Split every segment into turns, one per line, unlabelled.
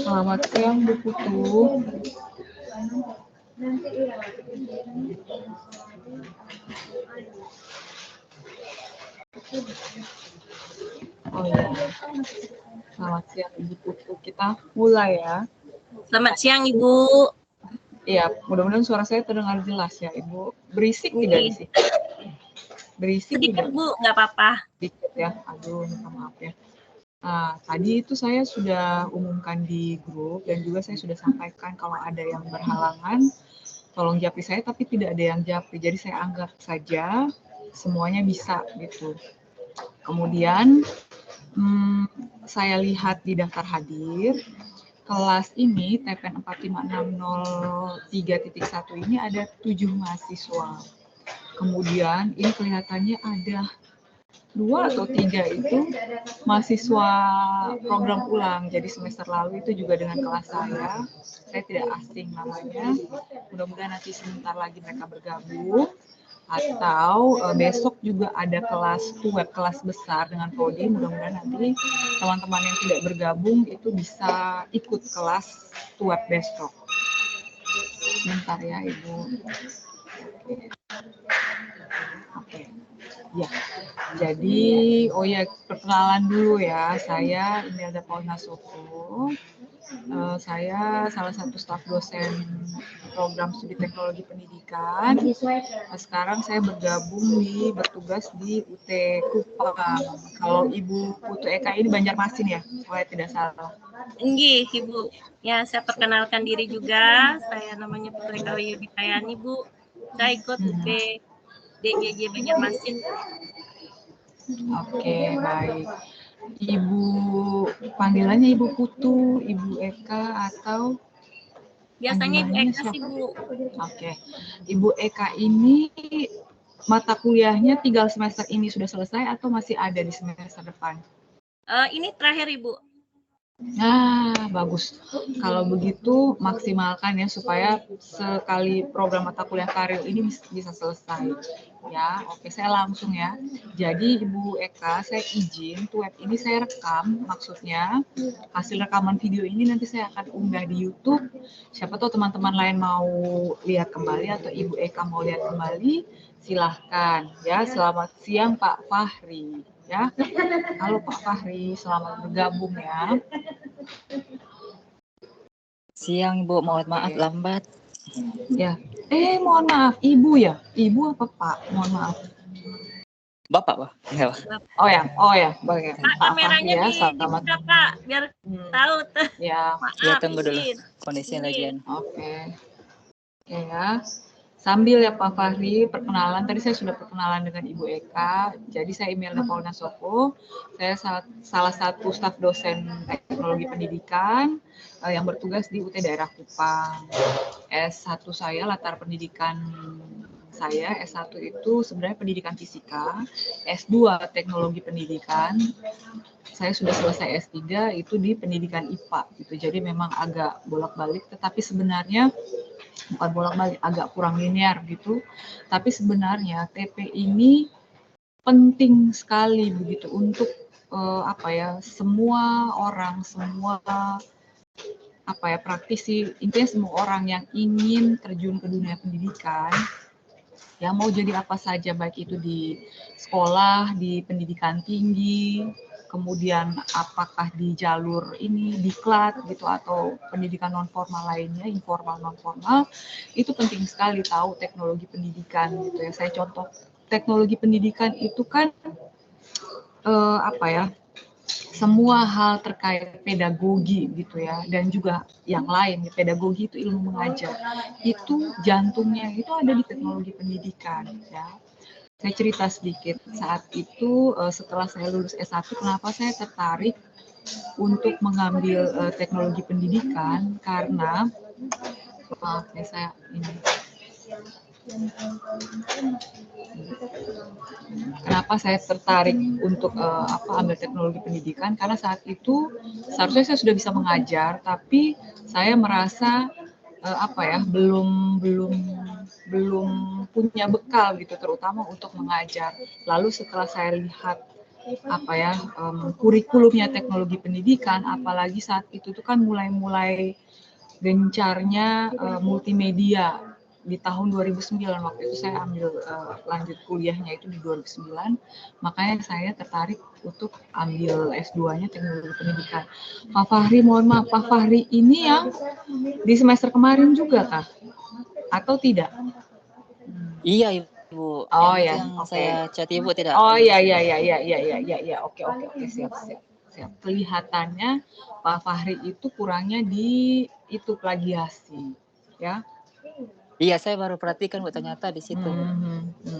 Selamat siang Bu Putu. Oh ya, selamat siang Ibu Putu. Kita mulai ya.
Selamat siang Ibu.
Iya, mudah-mudahan suara saya terdengar jelas ya Ibu. Berisik tidak di sini? Berisik
sedikit
tidak?
Bu, nggak apa-apa.
Sedikit ya, aduh minta maaf ya. Nah, tadi itu saya sudah umumkan di grup dan juga saya sudah sampaikan kalau ada yang berhalangan, tolong japri saya, tapi tidak ada yang japri. Jadi saya anggap saja semuanya bisa gitu. Kemudian saya lihat di daftar hadir, kelas ini TPN 45603.1 ini ada 7 mahasiswa. Kemudian ini kelihatannya ada 2 atau 3 itu mahasiswa program ulang. Jadi semester lalu itu juga dengan kelas saya tidak asing namanya. Mudah-mudahan nanti sebentar lagi mereka bergabung. Atau besok juga ada kelas web, kelas besar dengan prodi. Mudah-mudahan nanti teman-teman yang tidak bergabung itu bisa ikut kelas web besok. Sebentar ya Ibu. Oke. Ya, jadi oh ya, perkenalan dulu ya. Saya Imelda Paulina Soko. Saya salah satu staf dosen program studi teknologi pendidikan. Sekarang saya bertugas di UT Kupang. Kalau Ibu Putu Eka ini Banjarmasin ya, kalau tidak salah.
Nggih, Ibu. Ya, saya perkenalkan diri juga. Saya namanya Putu Eka Yudhitayani, Bu. Saya ikut UT DGJ Banjarmasin.
Oke, baik. Ibu panggilannya Ibu Putu, Ibu Eka atau
biasanya Ibu Eka sih Bu.
Oke. Ibu Eka ini mata kuliahnya tinggal semester ini sudah selesai atau masih ada di semester depan?
Ini terakhir Ibu.
Nah, bagus. Kalau begitu maksimalkan ya supaya sekali program mata kuliah karir ini bisa selesai. Ya, oke, saya langsung ya. Jadi Ibu Eka, saya izin web ini saya rekam, maksudnya hasil rekaman video ini nanti saya akan unggah di YouTube. Siapa tahu teman-teman lain mau lihat kembali atau Ibu Eka mau lihat kembali, silahkan ya. Selamat siang Pak Fahri. Ya, halo Pak Fahri, selamat bergabung ya.
Siang Ibu, mohon maaf
Oke.
lambat.
Ya. Mohon maaf, Ibu ya? Ibu apa Pak? Mohon maaf.
Bapak, Pak. Ya, Pak.
Oh ya, baik.
Pak,
Pak
kameranya
Fahri ya, selamat.
dibuka Kak, biar tahu tuh.
Ya,
Ya,
Maaf,
tunggu dulu.
izin.
Kondisinya lagian.
oke. Oke ya. Sambil ya Pak Fahri, perkenalan. Tadi saya sudah perkenalan dengan Ibu Eka. Jadi saya Imelda Paulina Soko. Saya salah satu staf dosen teknologi pendidikan yang bertugas di UT Daerah Kupang. S1 saya latar pendidikan saya, S1 itu sebenarnya pendidikan fisika, S2 teknologi pendidikan. Saya sudah selesai S3 itu di pendidikan IPA gitu. Jadi memang agak bolak-balik, tetapi sebenarnya bukan bolak-balik, agak kurang linear gitu. Tapi sebenarnya TP ini penting sekali begitu untuk semua orang, semua praktisi, intinya semua orang yang ingin terjun ke dunia pendidikan, ya mau jadi apa saja, baik itu di sekolah, di pendidikan tinggi, kemudian apakah di jalur ini, diklat gitu, atau pendidikan non formal lainnya, informal non formal, itu penting sekali tahu teknologi pendidikan gitu ya. Saya contoh teknologi pendidikan itu kan semua hal terkait pedagogi gitu ya, dan juga yang lain. Pedagogi itu ilmu mengajar, itu jantungnya itu ada di teknologi pendidikan ya. Saya cerita sedikit, saat itu setelah saya lulus S1, kenapa saya tertarik untuk mengambil teknologi pendidikan, karena maaf ya, saya ini kenapa saya tertarik untuk ambil teknologi pendidikan, karena saat itu seharusnya saya sudah bisa mengajar, tapi saya merasa belum punya bekal gitu, terutama untuk mengajar. Lalu setelah saya lihat kurikulumnya teknologi pendidikan, apalagi saat itu tuh kan mulai gencarnya multimedia di tahun 2009. Waktu itu saya ambil lanjut kuliahnya itu di 2009, makanya saya tertarik untuk ambil S2-nya teknologi pendidikan. Pak Fahri, mohon maaf, Pak Fahri ini yang di semester kemarin juga kah? Atau tidak?
Iya Ibu.
Oh
Yang
ya,
yang
oke.
saya chat Ibu tidak.
Oh
Ibu
iya, oke, siap. Kelihatannya Pak Fahri itu kurangnya di itu plagiasi, ya.
Iya, saya baru perhatikan Bu, ternyata di situ.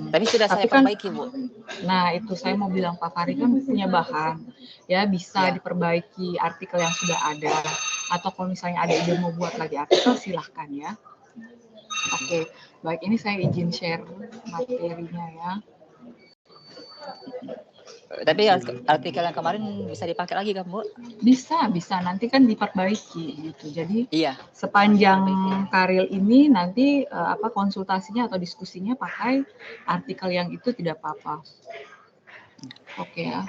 Tapi sudah
Tapi
saya
kan,
perbaiki Bu.
Nah itu saya mau bilang, Pak Fahri kan punya bahan, ya bisa
Ya.
diperbaiki artikel yang sudah ada, atau kalau misalnya ada ide mau buat lagi artikel, silahkan ya. Oke, baik, ini saya izin share materinya ya.
Tapi artikel yang kemarin bisa dipakai lagi kan Bu?
Bisa, nanti kan diperbaiki gitu. Jadi
Iya.
Sepanjang karil ini nanti konsultasinya atau diskusinya pakai artikel yang itu, tidak apa-apa. Oke ya.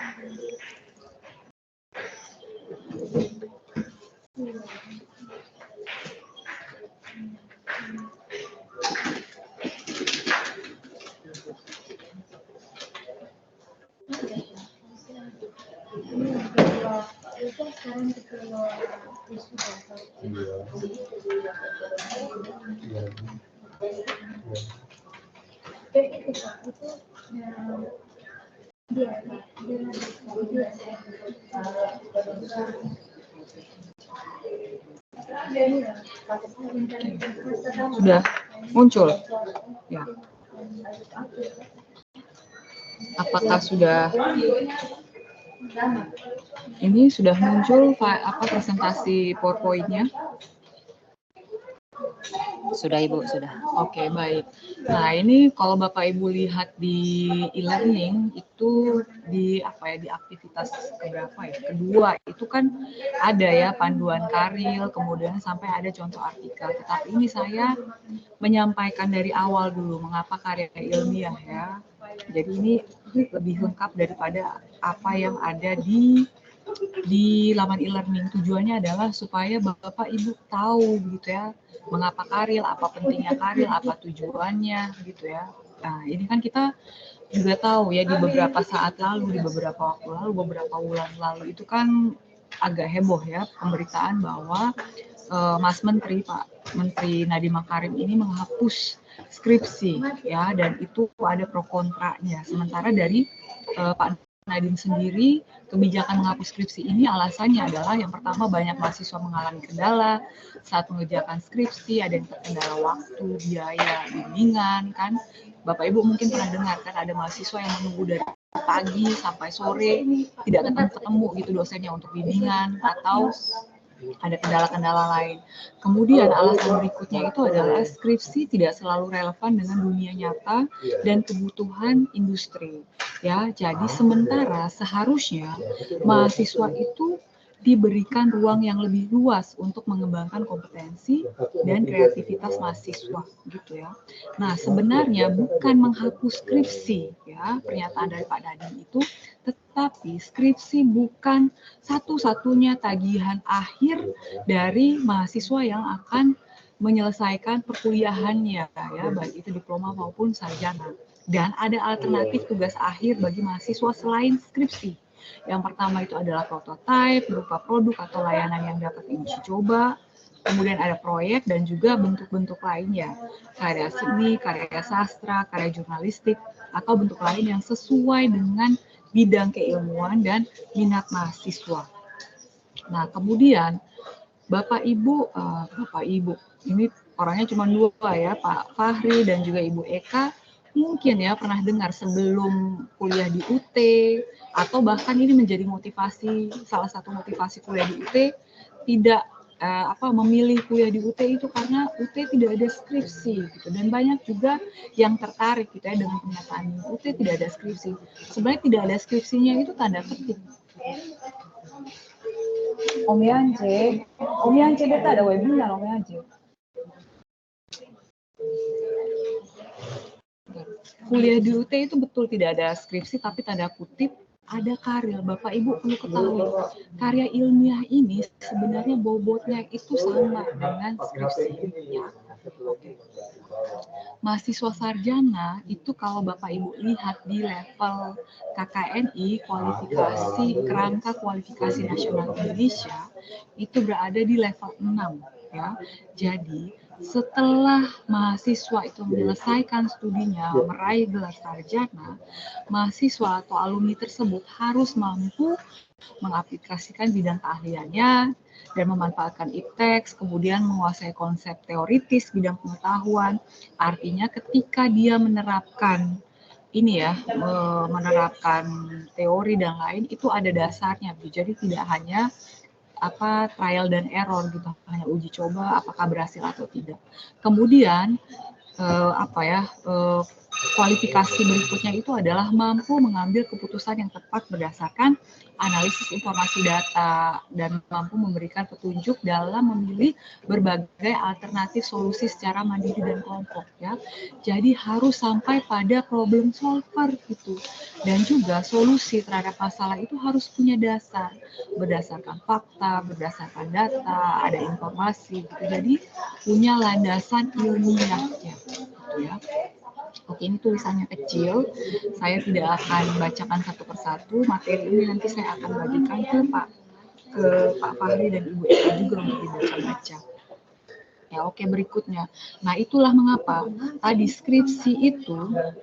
Sudah muncul ya. Apakah sudah ini sudah muncul presentasi PowerPoint-nya?
Sudah Ibu, sudah.
Oke, baik. Nah, ini kalau Bapak Ibu lihat di e-learning itu di aktivitas keberapa ya? Kedua, itu kan ada ya panduan karil, kemudian sampai ada contoh artikel. Tetapi ini saya menyampaikan dari awal dulu mengapa karya ilmiah ya. Jadi ini lebih lengkap daripada apa yang ada di laman e-learning. Tujuannya adalah supaya Bapak Ibu tahu gitu ya, mengapa karil, apa pentingnya karil, apa tujuannya gitu ya. Nah, ini kan kita juga tahu ya, di beberapa saat lalu, di beberapa waktu lalu, beberapa bulan lalu itu kan agak heboh ya pemberitaan bahwa Mas Menteri, Pak Menteri Nadiem Makarim ini menghapus skripsi, ya, dan itu ada pro kontranya. Sementara dari Pak Nadiem sendiri, kebijakan menghapus skripsi ini alasannya adalah yang pertama banyak mahasiswa mengalami kendala saat mengerjakan skripsi, ada yang terkendala waktu, biaya, bimbingan, kan. Bapak Ibu mungkin pernah dengar kan ada mahasiswa yang menunggu dari pagi sampai sore tidak ketemu gitu dosennya untuk bimbingan atau ada kendala-kendala lain. Kemudian alasan berikutnya itu adalah skripsi tidak selalu relevan dengan dunia nyata dan kebutuhan industri. Ya, jadi sementara seharusnya mahasiswa itu diberikan ruang yang lebih luas untuk mengembangkan kompetensi dan kreativitas mahasiswa gitu ya. Nah, sebenarnya bukan menghapus skripsi ya, pernyataan dari Pak Nadiem itu, tetapi skripsi bukan satu-satunya tagihan akhir dari mahasiswa yang akan menyelesaikan perkuliahannya ya, baik itu diploma maupun sarjana. Dan ada alternatif tugas akhir bagi mahasiswa selain skripsi. Yang pertama itu adalah prototipe berupa produk atau layanan yang dapat diuji coba. Kemudian ada proyek dan juga bentuk-bentuk lainnya, karya seni, karya sastra, karya jurnalistik, atau bentuk lain yang sesuai dengan bidang keilmuan dan minat mahasiswa. Nah, kemudian Bapak Ibu, ini orangnya cuma dua ya, Pak Fahri dan juga Ibu Eka, mungkin ya pernah dengar sebelum kuliah di UT, atau bahkan ini menjadi motivasi, salah satu motivasi kuliah di UT, tidak memilih kuliah di UT itu karena UT tidak ada skripsi gitu, dan banyak juga yang tertarik gitu ya dengan pernyataan UT tidak ada skripsi. Sebenarnya tidak ada skripsinya itu tanda petik. Om Yance beta ada webinar Om Yance. Kuliah di UT itu betul tidak ada skripsi, tapi tanda kutip ada karya. Bapak Ibu perlu ketahui, karya ilmiah ini sebenarnya bobotnya itu sama dengan skripsi. Ya. Mahasiswa sarjana itu kalau Bapak Ibu lihat di level KKNI, kualifikasi kerangka kualifikasi nasional Indonesia, itu berada di level 6 ya. Jadi setelah mahasiswa itu menyelesaikan studinya, meraih gelar sarjana, mahasiswa atau alumni tersebut harus mampu mengaplikasikan bidang keahliannya dan memanfaatkan ipteks, kemudian menguasai konsep teoritis bidang pengetahuan. Artinya ketika dia menerapkan menerapkan teori dan lain, itu ada dasarnya. Jadi tidak hanya trial dan error gitu, hanya uji coba apakah berhasil atau tidak. Kemudian kualifikasi berikutnya itu adalah mampu mengambil keputusan yang tepat berdasarkan analisis informasi data dan mampu memberikan petunjuk dalam memilih berbagai alternatif solusi secara mandiri dan kelompok ya. Jadi harus sampai pada problem solver gitu. Dan juga solusi terhadap masalah itu harus punya dasar, berdasarkan fakta, berdasarkan data, ada informasi gitu. Jadi punya landasan ilmiahnya gitu ya. Oke, ini tulisannya kecil. Saya tidak akan bacakan satu persatu. Materi ini nanti saya akan bagikan ke Pak Fahri dan Ibu Eka juga untuk dibaca. Ya, oke, berikutnya. Nah, itulah mengapa tadi skripsi itu,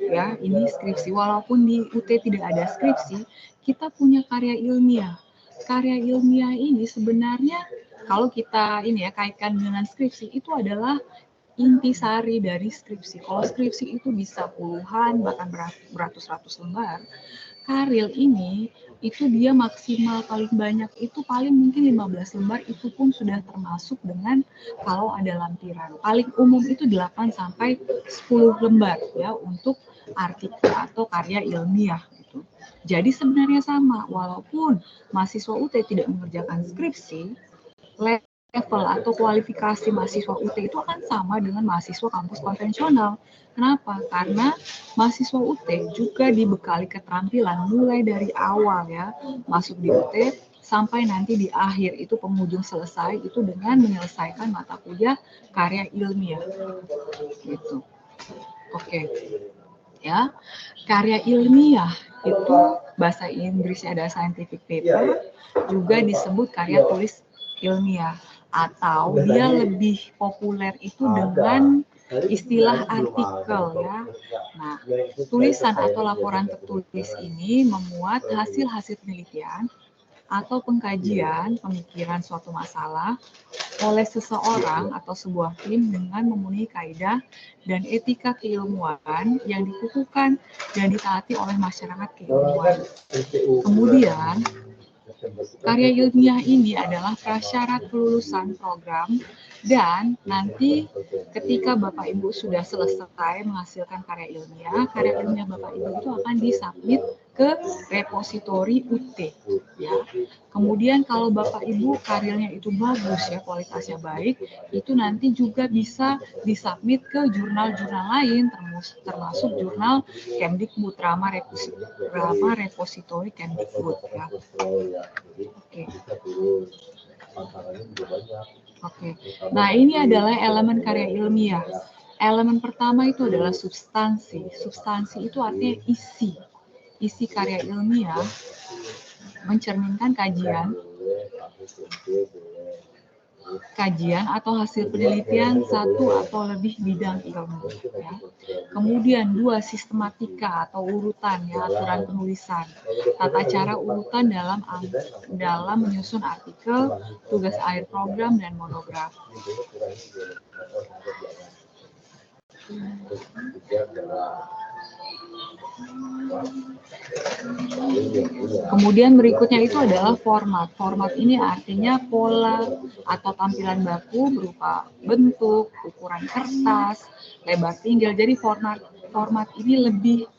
ya, ini skripsi. Walaupun di UT tidak ada skripsi, kita punya karya ilmiah. Karya ilmiah ini sebenarnya kalau kita kaitkan dengan skripsi itu adalah intisari dari skripsi. Kalau skripsi itu bisa puluhan bahkan beratus-ratus lembar, karya ini itu dia maksimal paling banyak itu paling mungkin 15 lembar, itu pun sudah termasuk dengan kalau ada lampiran. Paling umum itu 8 sampai 10 lembar ya untuk artikel atau karya ilmiah gitu. Jadi sebenarnya sama, walaupun mahasiswa UT tidak mengerjakan skripsi, level atau kualifikasi mahasiswa UT itu akan sama dengan mahasiswa kampus konvensional. Kenapa? Karena mahasiswa UT juga dibekali keterampilan mulai dari awal ya, masuk di UT sampai nanti di akhir itu penghujung selesai itu dengan menyelesaikan mata kuliah karya ilmiah. Gitu. Oke. Ya. Karya ilmiah itu bahasa Inggrisnya ada scientific paper, juga disebut karya tulis ilmiah. atau dia lebih populer itu dengan istilah artikel ya. Nah, tulisan atau laporan tertulis ini memuat hasil-hasil penelitian atau pengkajian pemikiran suatu masalah oleh seseorang atau sebuah tim dengan memenuhi kaidah dan etika keilmuan yang dikukuhkan dan ditaati oleh masyarakat keilmuan. Kemudian, karya ilmiah ini adalah prasyarat kelulusan program dan nanti ketika Bapak Ibu sudah selesai menghasilkan karya ilmiah Bapak Ibu itu akan disubmit ke repositori UT ya. Kemudian kalau Bapak Ibu karyanya itu bagus ya, kualitasnya baik, itu nanti juga bisa disubmit ke jurnal-jurnal lain termasuk jurnal Kemdikbud, Rama Repositori Kemdikbud ya. Oke. Nah, ini adalah elemen karya ilmiah. Elemen pertama itu adalah substansi. Substansi itu artinya isi. Isi karya ilmiah mencerminkan kajian atau hasil penelitian satu atau lebih bidang ilmu ya. Kemudian 2, sistematika atau urutan ya, aturan penulisan, tata cara urutan dalam menyusun artikel, tugas akhir program dan monograf. Kemudian berikutnya itu adalah format. Format ini artinya pola atau tampilan baku berupa bentuk, ukuran kertas, lebar tinggal. Jadi format ini lebih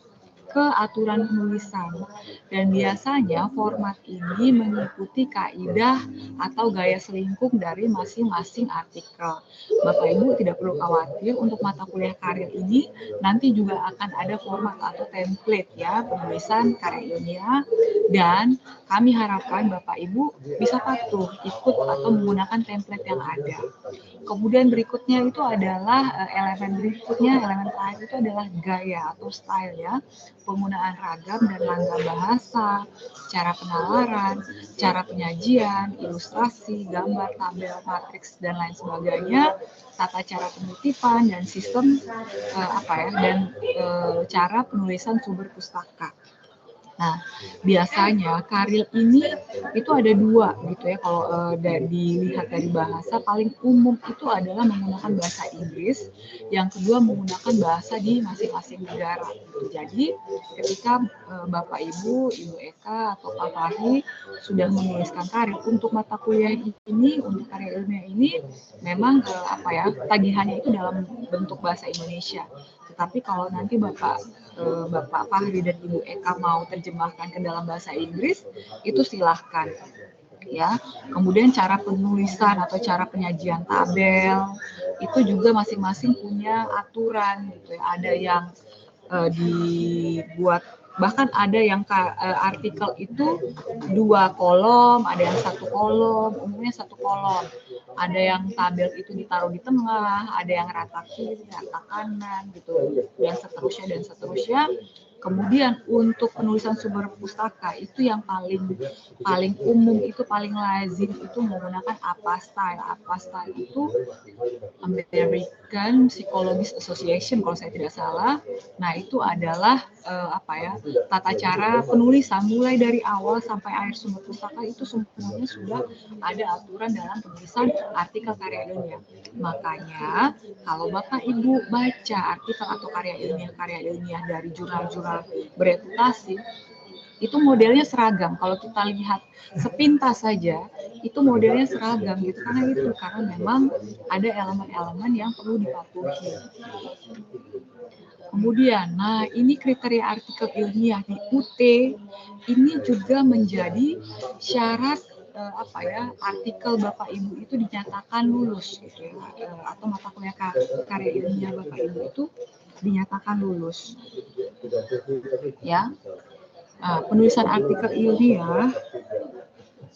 ke aturan penulisan dan biasanya format ini mengikuti kaidah atau gaya selingkuh dari masing-masing artikel. Bapak Ibu tidak perlu khawatir, untuk mata kuliah karir ini nanti juga akan ada format atau template ya penulisan karya ilmiah, dan kami harapkan Bapak Ibu bisa patuh ikut atau menggunakan template yang ada. Kemudian berikutnya itu adalah elemen terakhir itu adalah gaya atau style ya. Penggunaan ragam dan langgam bahasa, cara penalaran, cara penyajian, ilustrasi, gambar, tabel, matriks dan lain sebagainya, tata cara penelitian dan sistem cara penulisan sumber pustaka. Nah, biasanya karya ini itu ada 2 gitu ya. Kalau dilihat dari bahasa, paling umum itu adalah menggunakan bahasa Inggris, yang kedua menggunakan bahasa di masing-masing negara. Jadi, ketika Bapak Ibu Eka atau Pak Fahri sudah menuliskan karya untuk mata kuliah ini, untuk karya ilmiah ini, memang tagihannya itu dalam bentuk bahasa Indonesia. Tetapi kalau nanti Bapak Fahri dan Ibu Eka mau terjemahkan ke dalam bahasa Inggris, itu silahkan ya. Kemudian cara penulisan atau cara penyajian tabel itu juga masing-masing punya aturan gitu ya. Ada yang dibuat, bahkan ada yang artikel itu 2 kolom, ada yang 1 kolom, umumnya 1 kolom. Ada yang tabel itu ditaruh di tengah, ada yang rata kiri, rata kanan gitu, dan seterusnya. Kemudian untuk penulisan sumber pustaka itu yang paling umum, itu paling lazim itu menggunakan APA style. APA style itu American Psychologists Association kalau saya tidak salah. Nah, itu adalah tata cara penulisan mulai dari awal sampai akhir sumber pustaka itu semuanya sudah ada aturan dalam penulisan artikel karya ilmiah. Makanya kalau Bapak Ibu baca artikel atau karya ilmiah dari jurnal-jurnal bereputasi, itu modelnya seragam. Kalau kita lihat sepintas saja, itu modelnya seragam gitu. Karena memang ada elemen-elemen yang perlu dipatuhi. Kemudian, nah ini kriteria artikel ilmiah di UT ini juga menjadi syarat artikel Bapak Ibu itu dinyatakan lulus gitu ya, atau mata kuliah karya ilmiah Bapak Ibu itu dinyatakan lulus. Ya. Penulisan artikel ilmiah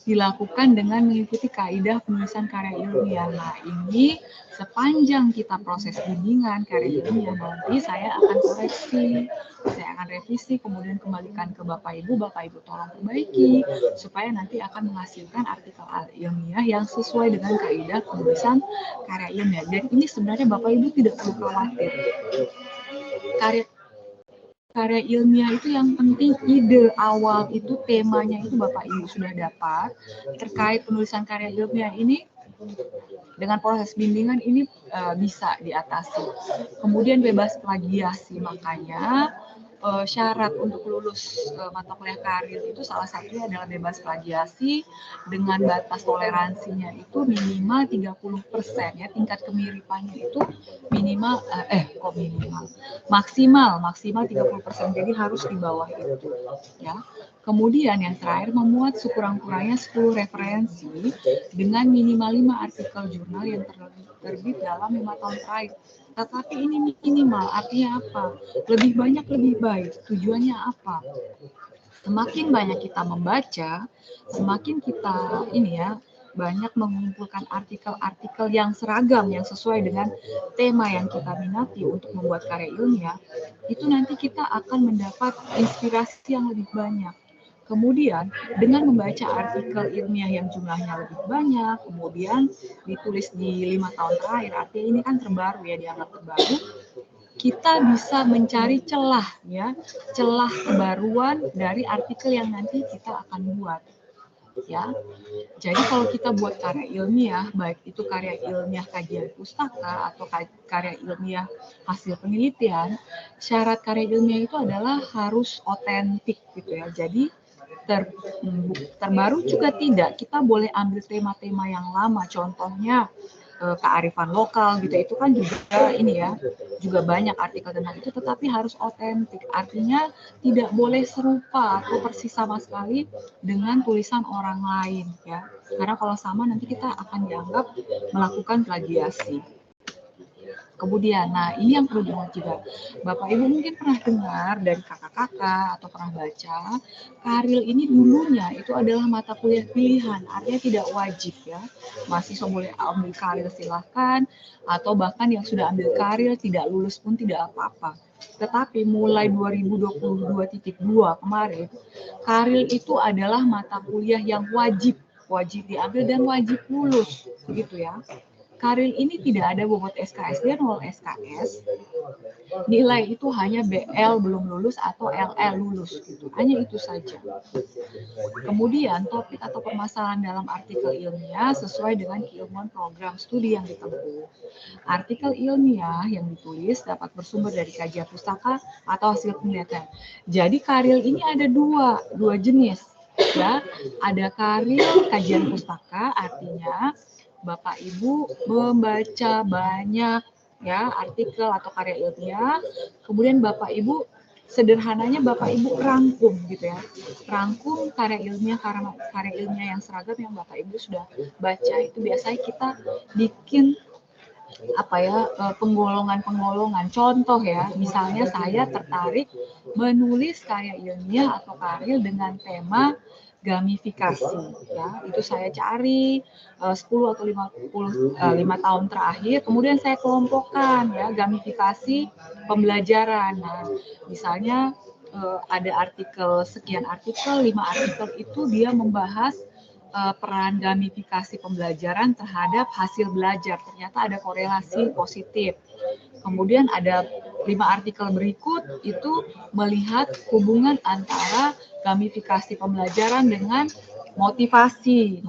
dilakukan dengan mengikuti kaidah penulisan karya ilmiah. Nah, ini sepanjang kita proses bimbingan karya ilmiah nanti saya akan koreksi, saya akan revisi, kemudian kembalikan ke Bapak Ibu tolong perbaiki, supaya nanti akan menghasilkan artikel ilmiah yang sesuai dengan kaidah penulisan karya ilmiah. Dan ini sebenarnya Bapak Ibu tidak perlu khawatir. Karya ilmiah itu yang penting ide awal itu, temanya itu Bapak Ibu sudah dapat terkait penulisan karya ilmiah ini. Dengan proses bimbingan ini bisa diatasi. Kemudian bebas plagiasi, makanya syarat untuk lulus mata kuliah karir itu salah satunya adalah bebas plagiasi dengan batas toleransinya itu minimal 30% ya, tingkat kemiripannya itu maksimal 30%, jadi harus di bawah itu ya. Kemudian yang terakhir, memuat sekurang-kurangnya 10 referensi dengan minimal 5 artikel jurnal yang terbit dalam 5 tahun terakhir. Tetapi ini minimal, artinya apa? Lebih banyak lebih baik. Tujuannya apa? Semakin banyak kita membaca, semakin kita banyak mengumpulkan artikel-artikel yang seragam, yang sesuai dengan tema yang kita minati untuk membuat karya ilmiah, itu nanti kita akan mendapat inspirasi yang lebih banyak. Kemudian dengan membaca artikel ilmiah yang jumlahnya lebih banyak, kemudian ditulis di 5 tahun terakhir, artinya ini kan terbaru ya, dianggap terbaru, kita bisa mencari celah kebaruan dari artikel yang nanti kita akan buat. Ya, jadi kalau kita buat karya ilmiah, baik itu karya ilmiah kajian pustaka atau karya ilmiah hasil penelitian, syarat karya ilmiah itu adalah harus otentik gitu ya. Jadi terbaru juga tidak, kita boleh ambil tema-tema yang lama, contohnya kearifan lokal gitu, itu kan juga banyak artikel tentang itu, tetapi harus otentik, artinya tidak boleh serupa atau persis sama sekali dengan tulisan orang lain ya, karena kalau sama nanti kita akan dianggap melakukan plagiasi. Kemudian, nah ini yang perlu diingat juga. Bapak Ibu mungkin pernah dengar dari kakak-kakak atau pernah baca, karil ini dulunya itu adalah mata kuliah pilihan, artinya tidak wajib ya. Mahasiswa boleh ambil karil silahkan, atau bahkan yang sudah ambil karil tidak lulus pun tidak apa-apa. Tetapi mulai 2022.2 kemarin, karil itu adalah mata kuliah yang wajib diambil dan wajib lulus, begitu ya. Karil ini tidak ada bobot SKS, dia 0 SKS. Nilai itu hanya BL belum lulus atau LL lulus gitu. Hanya itu saja. Kemudian topik atau permasalahan dalam artikel ilmiah sesuai dengan keilmuan program studi yang ditempuh. Artikel ilmiah yang ditulis dapat bersumber dari kajian pustaka atau hasil penelitian. Jadi karil ini ada dua jenis ya. Ada karil kajian pustaka, artinya Bapak Ibu membaca banyak ya artikel atau karya ilmiah, kemudian Bapak Ibu sederhananya Bapak Ibu rangkum gitu ya, rangkum karya ilmiah yang seragam yang Bapak Ibu sudah baca. Itu biasanya kita bikin penggolongan. Contoh ya, misalnya saya tertarik menulis karya ilmiah atau karya dengan tema gamifikasi ya, itu saya cari 10 atau 5 tahun terakhir, kemudian saya kelompokkan ya, gamifikasi pembelajaran. Nah, misalnya ada artikel, sekian artikel, 5 artikel itu dia membahas peran gamifikasi pembelajaran terhadap hasil belajar, ternyata ada korelasi positif. Kemudian ada 5 artikel berikut itu melihat hubungan antara gamifikasi pembelajaran dengan motivasi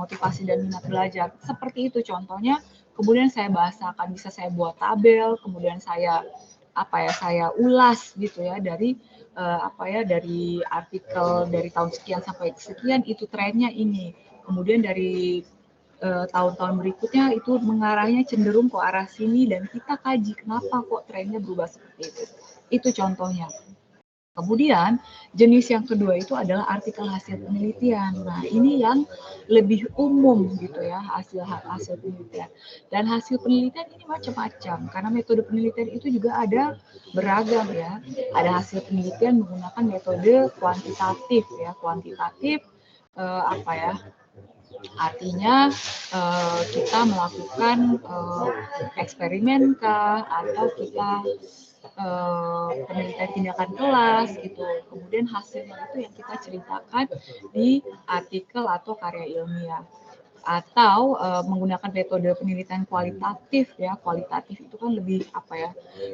dan minat belajar. Seperti itu contohnya. Kemudian saya bahasakan, bisa saya buat tabel, kemudian saya ulas gitu ya dari dari artikel dari tahun sekian sampai sekian itu trennya ini. Kemudian dari tahun-tahun berikutnya itu mengarahnya cenderung ke arah sini dan kita kaji kenapa kok trennya berubah seperti itu. Itu contohnya. Kemudian jenis yang kedua itu adalah artikel hasil penelitian. Nah, ini yang lebih umum gitu ya, hasil penelitian. Dan hasil penelitian ini macam-macam karena metode penelitian itu juga ada beragam ya. Ada hasil penelitian menggunakan metode kuantitatif ya, Artinya kita melakukan eksperimen kah, atau kita penelitian tindakan kelas gitu. Kemudian hasilnya itu yang kita ceritakan di artikel atau karya ilmiah. Atau menggunakan metode penelitian kualitatif ya. Kualitatif itu kan lebih apa ya?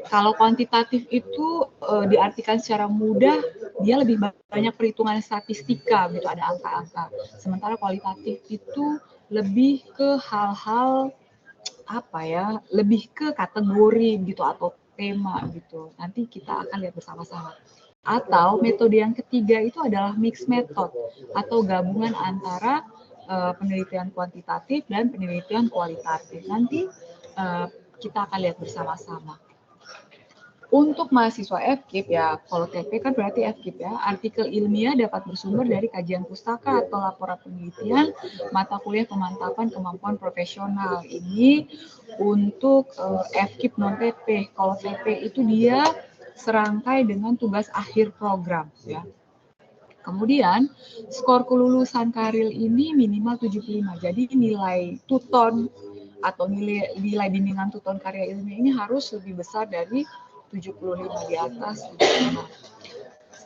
Kalau kuantitatif itu diartikan secara mudah, dia lebih banyak perhitungan statistika gitu, ada angka-angka. Sementara kualitatif itu lebih ke hal-hal apa ya? Lebih ke kategori gitu atau tema gitu. Nanti kita akan lihat bersama-sama. Atau metode yang ketiga itu adalah mixed method atau gabungan antara penelitian kuantitatif dan penelitian kualitatif. Nanti kita akan lihat bersama-sama. Untuk mahasiswa FKIP ya, kalau TP kan berarti FKIP ya, artikel ilmiah dapat bersumber dari kajian pustaka atau laporan penelitian mata kuliah pemantapan kemampuan profesional. Ini untuk FKIP non TP. Kalau TP itu dia serangkai dengan tugas akhir program ya. Kemudian skor kelulusan Karil ini minimal 75. Jadi nilai tuton atau nilai bimbingan tuton karya ilmiah ini harus lebih besar dari 75 di atas 75.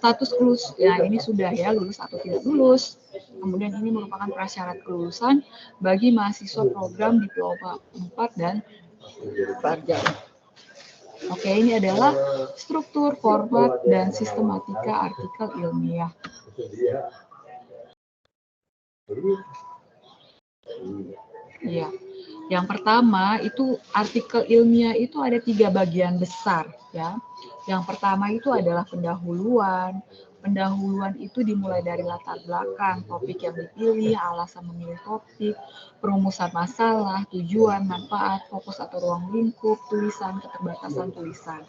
Status kelulus ya ini sudah ya lulus atau tidak lulus. Kemudian ini merupakan prasyarat kelulusan bagi mahasiswa program diploma 4 dan sarjana. Oke, ini adalah struktur, format, dan sistematika artikel ilmiah. Iya. Yang pertama itu artikel ilmiah itu ada 3 bagian besar ya. Yang pertama itu adalah pendahuluan. Pendahuluan itu dimulai dari latar belakang, topik yang dipilih, alasan memilih topik, perumusan masalah, tujuan, manfaat, fokus atau ruang lingkup, tulisan, keterbatasan tulisan.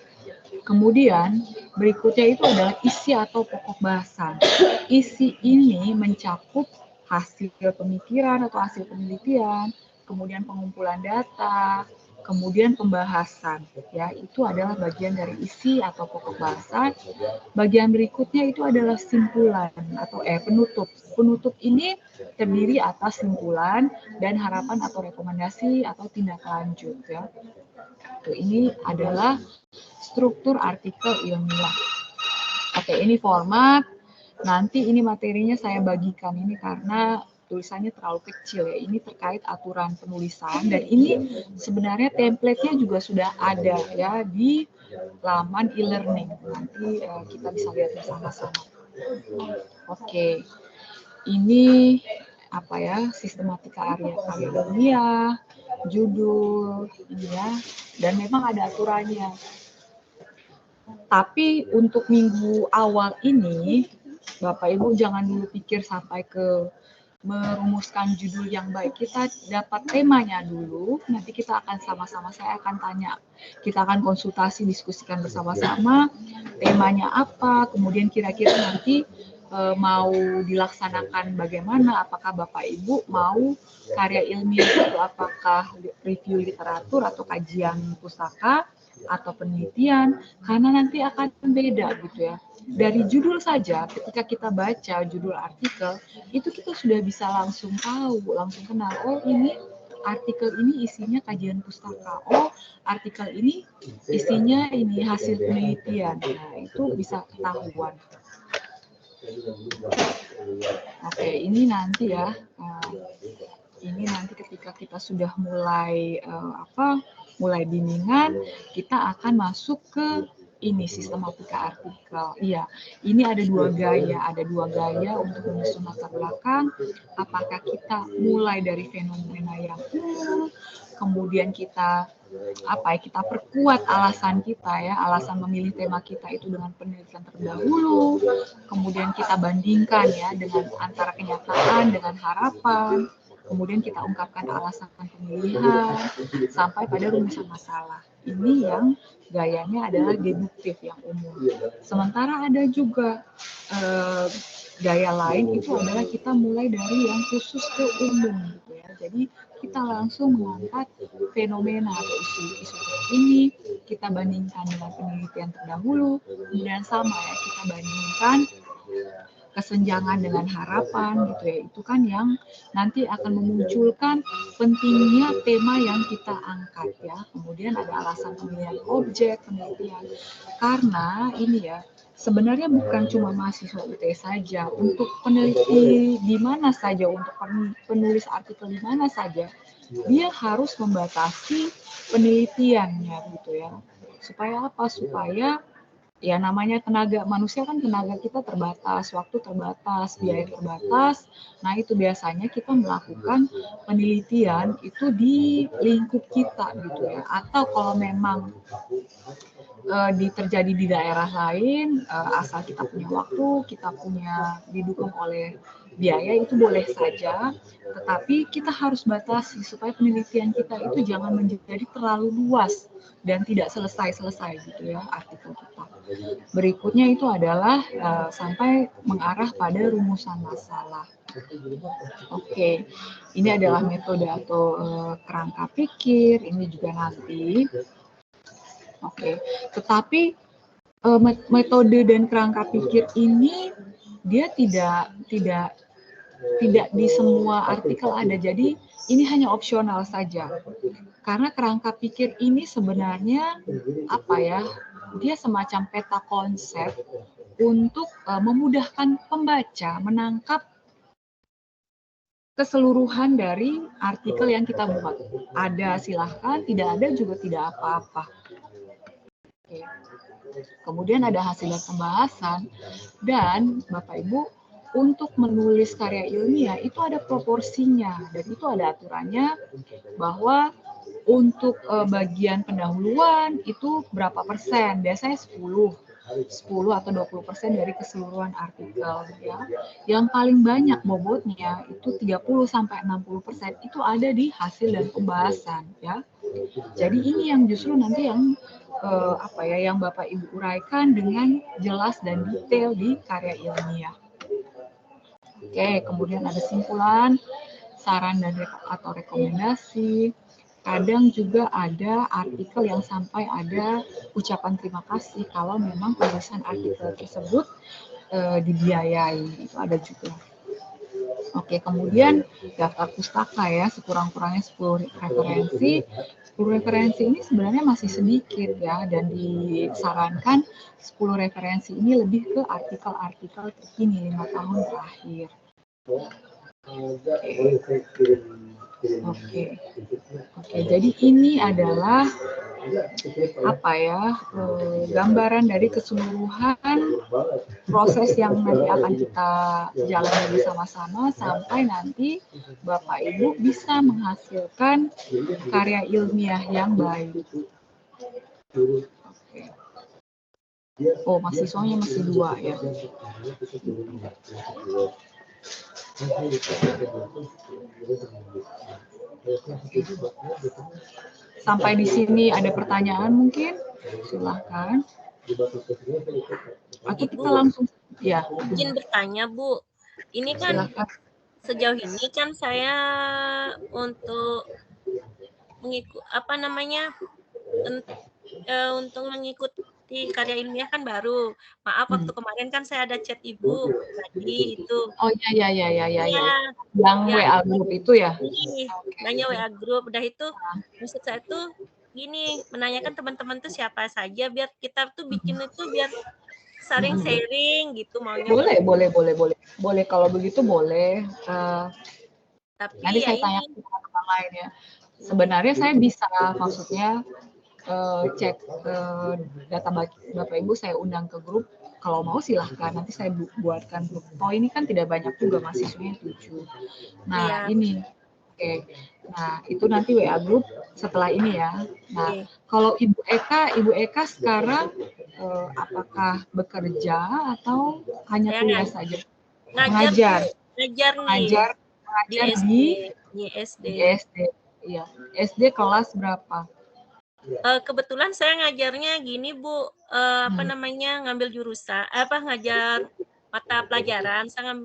Kemudian berikutnya itu adalah isi atau pokok bahasan. Isi ini mencakup hasil pemikiran atau hasil penelitian, kemudian pengumpulan data, kemudian pembahasan. Ya, itu adalah bagian dari isi atau pokok bahasan. Bagian berikutnya itu adalah simpulan atau penutup. Penutup ini terdiri atas simpulan dan harapan atau rekomendasi atau tindak lanjut ya. Ini adalah struktur artikel ilmiah. Oke, ini format. Nanti ini materinya saya bagikan ini karena tulisannya terlalu kecil ya. Ini terkait aturan penulisan dan ini sebenarnya template-nya juga sudah ada ya di laman e-learning. Nanti kita bisa lihat bersama-sama. Oke. Ini apa ya? Sistematika karya ilmiah, judul ini ya. Dan memang ada aturannya. Tapi untuk minggu awal ini Bapak Ibu jangan dulu pikir sampai ke merumuskan judul yang baik. Kita dapat temanya dulu, nanti kita akan sama-sama, saya akan tanya. Kita akan konsultasi, diskusikan bersama-sama, temanya apa, kemudian kira-kira nanti mau dilaksanakan bagaimana, apakah Bapak Ibu mau karya ilmiah itu apakah review literatur atau kajian pustaka, atau penelitian, karena nanti akan beda gitu ya. Dari judul saja, ketika kita baca judul artikel, itu kita sudah bisa langsung tahu, langsung kenal, oh ini artikel ini isinya kajian pustaka, oh artikel ini isinya ini hasil penelitian. Nah, itu bisa ketahuan. Oke, ini nanti ya, ini nanti ketika kita sudah mulai mulai bimbingan, kita akan masuk ke ini sistematika artikel. Iya, ini ada dua gaya untuk menyusun latar belakang. Apakah kita mulai dari fenomena yang umum, kemudian kita kita perkuat alasan kita ya, alasan memilih tema kita itu dengan penelitian terdahulu, kemudian kita bandingkan ya dengan antara kenyataan dengan harapan. Kemudian kita ungkapkan alasan pemilihan sampai pada rumusan masalah. Ini yang gayanya adalah deduktif yang umum. Sementara ada juga gaya lain itu adalah kita mulai dari yang khusus ke umum gitu ya. Jadi kita langsung mengangkat fenomena atau isu-isu terkini, kita bandingkan dengan penelitian terdahulu, kemudian sama ya kita bandingkan kesenjangan dengan harapan gitu ya, itu kan yang nanti akan memunculkan pentingnya tema yang kita angkat ya. Kemudian ada alasan pemilihan objek penelitian, karena ini ya sebenarnya bukan cuma mahasiswa UT saja, untuk peneliti di mana saja, untuk penulis artikel di mana saja, dia harus membatasi penelitiannya gitu ya. Supaya apa? Supaya ya namanya tenaga manusia kan, tenaga kita terbatas, waktu terbatas, biaya terbatas. Nah itu biasanya kita melakukan penelitian itu di lingkup kita gitu ya. Atau kalau memang terjadi di daerah lain, asal kita punya waktu, kita punya didukung oleh biaya, itu boleh saja, tetapi kita harus batasi supaya penelitian kita itu jangan menjadi terlalu luas dan tidak selesai-selesai gitu ya artikel kita. Berikutnya itu adalah sampai mengarah pada rumusan masalah. Oke, ini adalah metode atau kerangka pikir, ini juga nanti. Oke, tetapi metode dan kerangka pikir ini dia tidak di semua artikel ada. Jadi ini hanya opsional saja. Karena kerangka pikir ini sebenarnya apa ya? Dia semacam peta konsep untuk memudahkan pembaca menangkap keseluruhan dari artikel yang kita buat. Ada silahkan, tidak ada juga tidak apa-apa. Oke. Kemudian ada hasil dan pembahasan, dan Bapak Ibu untuk menulis karya ilmiah itu ada proporsinya, dan itu ada aturannya bahwa untuk bagian pendahuluan itu berapa persen, biasanya 10 atau 20% dari keseluruhan artikel ya. Yang paling banyak bobotnya itu 30-60% itu ada di hasil dan pembahasan ya. Jadi ini yang justru nanti yang yang Bapak Ibu uraikan dengan jelas dan detail di karya ilmiah. Oke, kemudian ada simpulan, saran dan atau rekomendasi. Kadang juga ada artikel yang sampai ada ucapan terima kasih kalau memang penulisan artikel tersebut dibiayai, itu ada juga. Oke, kemudian daftar pustaka ya, sekurang-kurangnya 10 referensi. 10 referensi ini sebenarnya masih sedikit ya, dan disarankan 10 referensi ini lebih ke artikel-artikel terkini 5 tahun terakhir. Oke, jadi ini adalah gambaran dari keseluruhan proses yang nanti akan kita jalani bersama-sama sampai nanti Bapak Ibu bisa menghasilkan karya ilmiah yang baik. Oke. Oh, mahasiswanya masih 2 ya. Sampai di sini ada pertanyaan mungkin? Silahkan. Atau kita langsung ya.
Izin bertanya, Bu. Ini kan silahkan. Sejauh ini kan saya untuk untuk mengikuti karya ilmiah kan baru. Maaf, waktu kemarin kan saya ada chat Ibu tadi itu.
Oh ya. Yang WA group itu ya?
Nanya WA group. Udah itu maksud saya tuh gini, menanyakan teman-teman tuh siapa saja biar kita tuh bikin itu biar saling sharing gitu maunya.
Boleh kalau begitu boleh.
Tapi
nanti
ya
saya tanya ke teman-teman lain ya. Sebenarnya saya bisa maksudnya cek data Bapak Ibu, saya undang ke grup. Kalau mau silahkan, nanti saya buatkan grup. Oh ini kan tidak banyak juga, mahasiswanya 7. Nah ini, oke. Nah itu nanti WA grup setelah ini ya. Nah kalau Ibu Eka sekarang apakah bekerja atau hanya kuliah saja? Mengajar di SD. Iya. SD kelas berapa?
Kebetulan saya ngajarnya gini Bu, ngambil jurusan, ngajar mata pelajaran, saya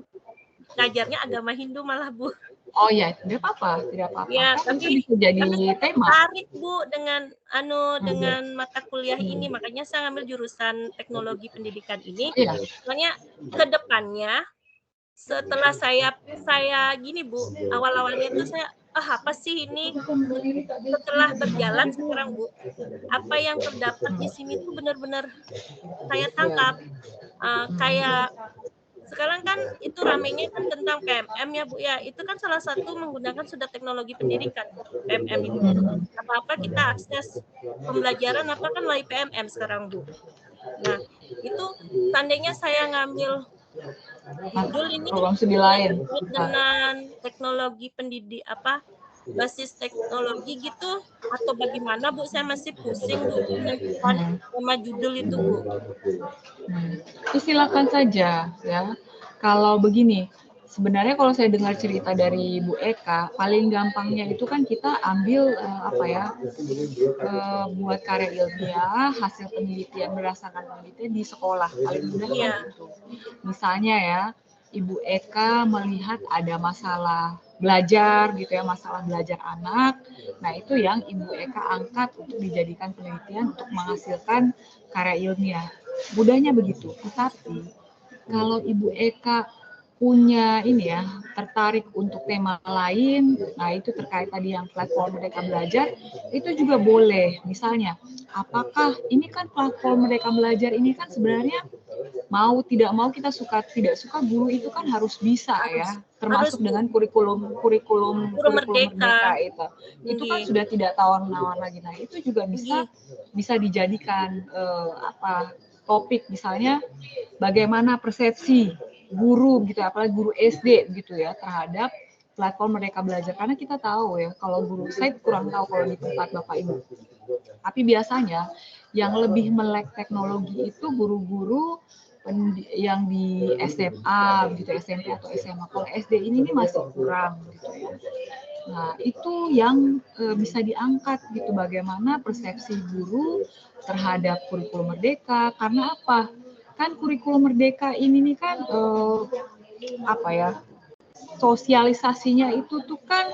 ngajarnya agama Hindu malah Bu.
Oh ya, tidak apa-apa.
Ya, tapi
bisa jadi tema.
Tertarik Bu dengan dengan mata kuliah ini, makanya saya ngambil jurusan teknologi pendidikan ini. Soalnya ke depannya setelah saya gini Bu, awal-awalnya itu saya apa sih ini? Setelah berjalan sekarang Bu, apa yang terdapat di sini tuh benar-benar saya tangkap. Kayak sekarang kan itu ramenya kan tentang PMM ya Bu ya. Itu kan salah satu menggunakan sudah teknologi pendidikan PMM itu. Apa-apa kita akses pembelajaran apa kan melalui PMM sekarang Bu. Nah, itu seandainya saya ngambil judul ini
program studi lain.
terkait dengan teknologi pendidik basis teknologi gitu atau bagaimana Bu, saya masih pusing Bu menentukan tema judul itu Bu.
Itu silakan saja ya. Kalau begini, sebenarnya kalau saya dengar cerita dari Bu Eka, paling gampangnya itu kan kita ambil buat karya ilmiah, hasil penelitian berdasarkan penelitian di sekolah. Paling mudah kan itu. Misalnya ya, Ibu Eka melihat ada masalah belajar gitu ya, masalah belajar anak. Nah, itu yang Ibu Eka angkat untuk dijadikan penelitian untuk menghasilkan karya ilmiah. Mudahnya begitu. Tetapi kalau Ibu Eka punya ini ya, tertarik untuk tema lain, nah itu terkait tadi yang platform Merdeka Belajar, itu juga boleh. Misalnya, apakah ini kan platform Merdeka Belajar ini kan sebenarnya mau tidak mau kita suka tidak suka guru itu kan harus bisa ya, termasuk dengan kurikulum Merdeka itu kan sudah tidak tawar-menawar lagi. Nah itu juga bisa dijadikan topik, misalnya bagaimana persepsi guru gitu, apalagi guru SD gitu ya terhadap platform Merdeka Belajar, karena kita tahu ya kalau guru, saya kurang tahu kalau di tempat Bapak Ibu, tapi biasanya yang lebih melek teknologi itu guru-guru yang di SMA gitu, SMP atau SMA. Kalau SD ini masih kurang gitu ya. Nah, itu yang bisa diangkat gitu, bagaimana persepsi guru terhadap kurikulum Merdeka. Karena apa? Kan kurikulum Merdeka ini nih kan sosialisasinya itu tuh kan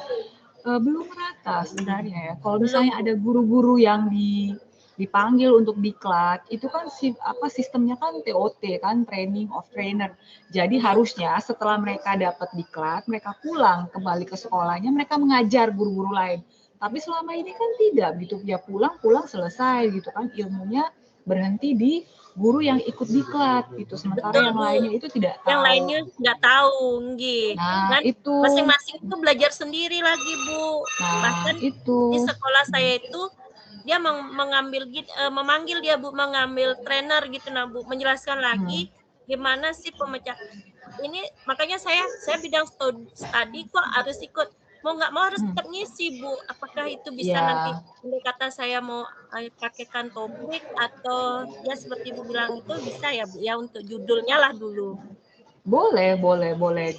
belum merata sebenarnya ya. Kalau misalnya ada guru-guru yang dipanggil untuk diklat, itu kan sistemnya kan TOT kan, training of trainer. Jadi harusnya setelah mereka dapat diklat, mereka pulang kembali ke sekolahnya, mereka mengajar guru-guru lain. Tapi selama ini kan tidak gitu, ya pulang selesai gitu kan, ilmunya berhenti di guru yang ikut diklat gitu, sementara yang lainnya itu tidak tahu.
Yang lainnya nggak tahu,
Nah, itu
masing-masing itu belajar sendiri lagi Bu. Bahkan
itu
di sekolah saya itu dia memanggil dia Bu, mengambil trainer gitu nah Bu, menjelaskan lagi gimana sih pemecah ini. Makanya saya bidang studi kok harus ikut, mau nggak mau harus tetap ngisi Bu. Apakah itu bisa nanti kata saya mau pakaikan topik atau ya seperti Bu bilang itu bisa ya Bu ya, untuk judulnya lah dulu.
Boleh.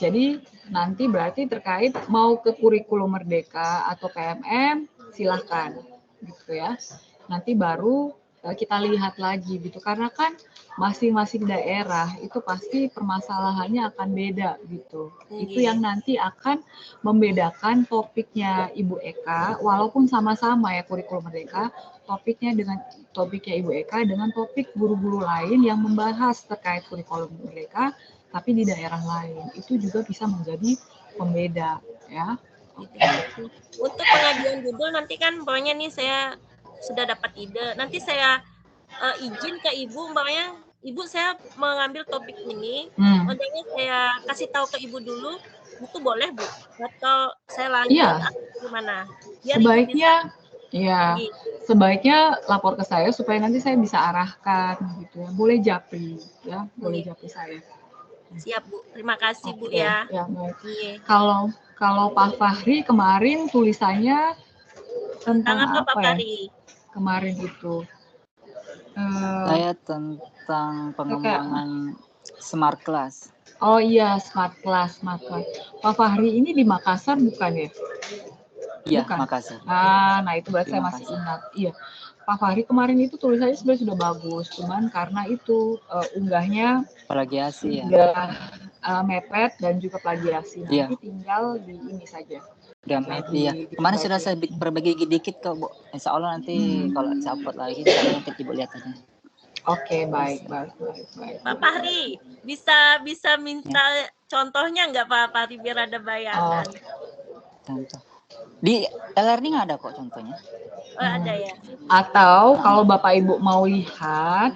Jadi nanti berarti terkait mau ke kurikulum Merdeka atau PMM, silahkan gitu ya. Nanti baru kita lihat lagi gitu, karena kan masing-masing daerah itu pasti permasalahannya akan beda gitu. Itu yang nanti akan membedakan topiknya Ibu Eka, walaupun sama-sama ya kurikulum Merdeka, topiknya Ibu Eka dengan topik guru-guru lain yang membahas terkait kurikulum Merdeka, tapi di daerah lain. Itu juga bisa menjadi pembeda ya.
Untuk pengajuan judul nanti kan pokoknya nih saya sudah dapat ide. Nanti saya izin ke Ibu, umpamanya Ibu saya mengambil topik ini, makanya saya kasih tahu ke Ibu dulu, itu boleh Bu? Atau saya lanjut atau gimana? Biar
sebaiknya lapor ke saya supaya nanti saya bisa arahkan gitu ya. Boleh japri ya, boleh japri saya.
Siap Bu, terima kasih Bu ya.
Kalau Pak Fahri kemarin tulisannya tentang apa
Pak Fahri?
Kemarin itu
saya tentang pengembangan smart class.
Oh iya, smart class. Pak Fahri ini di Makassar bukan ya?
Iya, Makassar.
Nah itu berarti saya masih ingat. Iya, Pak Fahri kemarin itu tulisannya sebenarnya sudah bagus, cuman karena itu unggahnya
plagiasi
mepet dan juga plagiasi. Nanti tinggal di ini saja.
Kemarin sudah saya berbagi dikit kok Bu. Insya Allah nanti kalau saya upload lagi nanti Ibu lihat aja.
Oke, baik.
Pak Fahri, bisa minta contohnya nggak Pak Fahri biar ada bayangan?
Contoh. Di e-learning ada kok contohnya.
Oh, ada ya.
Atau kalau Bapak Ibu mau lihat,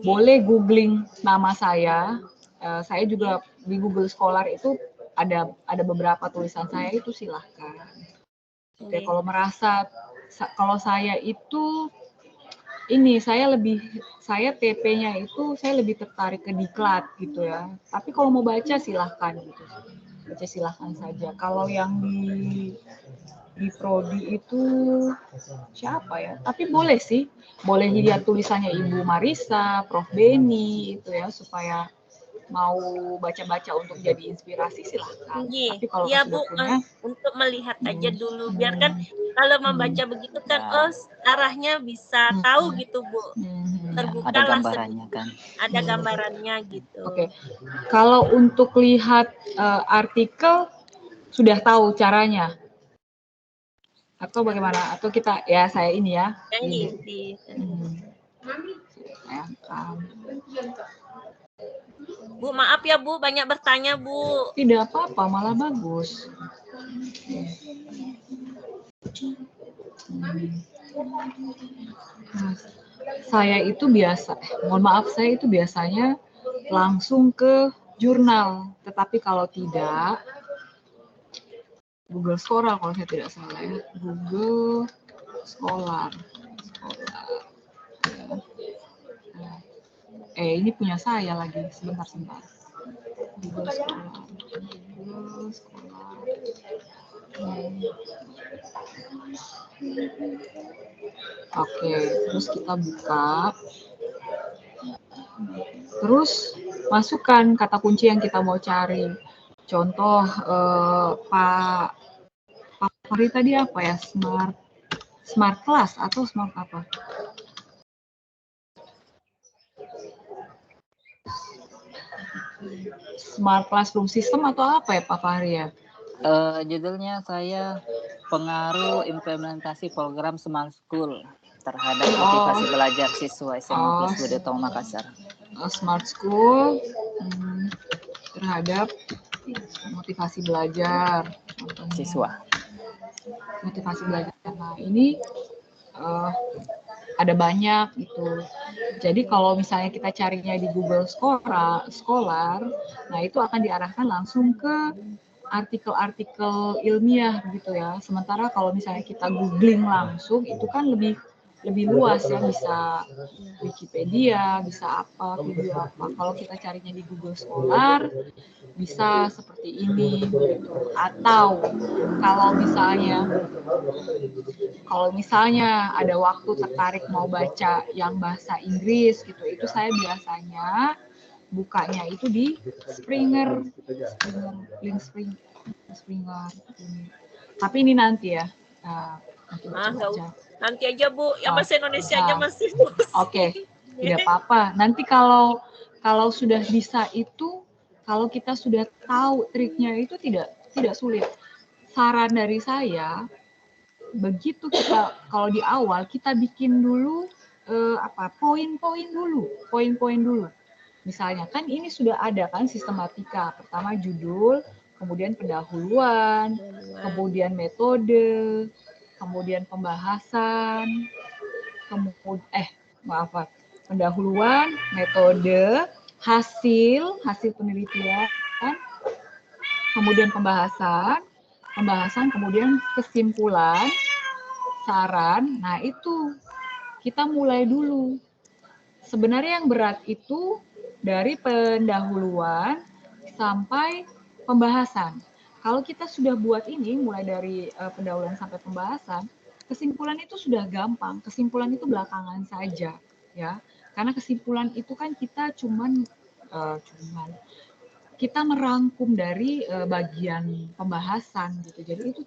boleh googling nama saya. Saya juga di Google Scholar itu ada beberapa tulisan saya itu, silahkan. Oke, kalau merasa kalau saya itu saya TP-nya itu saya lebih tertarik ke diklat gitu ya. Tapi kalau mau baca silahkan gitu. Baca silahkan saja. Kalau yang di prodi itu siapa ya? Tapi boleh sih, boleh lihat tulisannya Ibu Marisa, Prof Beni itu ya, supaya mau baca-baca untuk jadi inspirasi silahkan. Tapi kalau
Iya Bu,
punya,
untuk melihat aja dulu, biar kan kalau membaca begitu kan, arahnya bisa tahu gitu Bu. Terbuka
ada gambarannya kan.
Ada gambarannya gitu.
Oke. Kalau untuk lihat artikel sudah tahu caranya atau bagaimana? Atau kita saya ini ya.
Bu, maaf ya Bu, banyak bertanya Bu.
Tidak apa-apa, malah bagus. Saya itu biasanya langsung ke jurnal. Tetapi kalau tidak, Google Scholar kalau saya tidak salah ya. Google Scholar. Ini punya saya lagi. Sebentar. Google Scholar. Oke, terus kita buka. Terus masukkan kata kunci yang kita mau cari. Contoh Pak Fahri tadi apa ya? Smart class atau smart apa? Smart classroom system atau apa ya Pak Fahri ya?
Judulnya saya pengaruh implementasi program Smart School terhadap motivasi belajar siswa SMA Plus Tong Makassar.
Smart School terhadap motivasi belajar
siswa.
Motivasi belajar. Nah, ini ada banyak gitu. Jadi kalau misalnya kita carinya di Google Scholar, nah itu akan diarahkan langsung ke artikel-artikel ilmiah gitu ya. Sementara kalau misalnya kita googling langsung itu kan lebih luas ya, bisa Wikipedia, bisa apa, video apa. Kalau kita carinya di Google Scholar bisa seperti ini gitu. Atau kalau misalnya ada waktu tertarik mau baca yang bahasa Inggris gitu, itu saya biasanya bukanya itu di Springer. Tapi ini nanti ya.
Nanti aja Bu, yang bahasa Indonesia aja masih.
Oke, tidak apa-apa. Nanti kalau sudah bisa itu, kalau kita sudah tahu triknya itu tidak sulit. Saran dari saya, begitu kita kalau di awal kita bikin dulu poin-poin dulu. Misalnya kan ini sudah ada kan sistematika. Pertama judul, kemudian pendahuluan, kemudian metode, kemudian pembahasan, pendahuluan, metode, hasil penelitian, kemudian pembahasan, kemudian kesimpulan, saran. Nah, itu kita mulai dulu. Sebenarnya yang berat itu dari pendahuluan sampai pembahasan. Kalau kita sudah buat ini mulai dari pendahuluan sampai pembahasan, kesimpulan itu sudah gampang. Kesimpulan itu belakangan saja, ya. Karena kesimpulan itu kan kita kita merangkum dari bagian pembahasan gitu. Jadi itu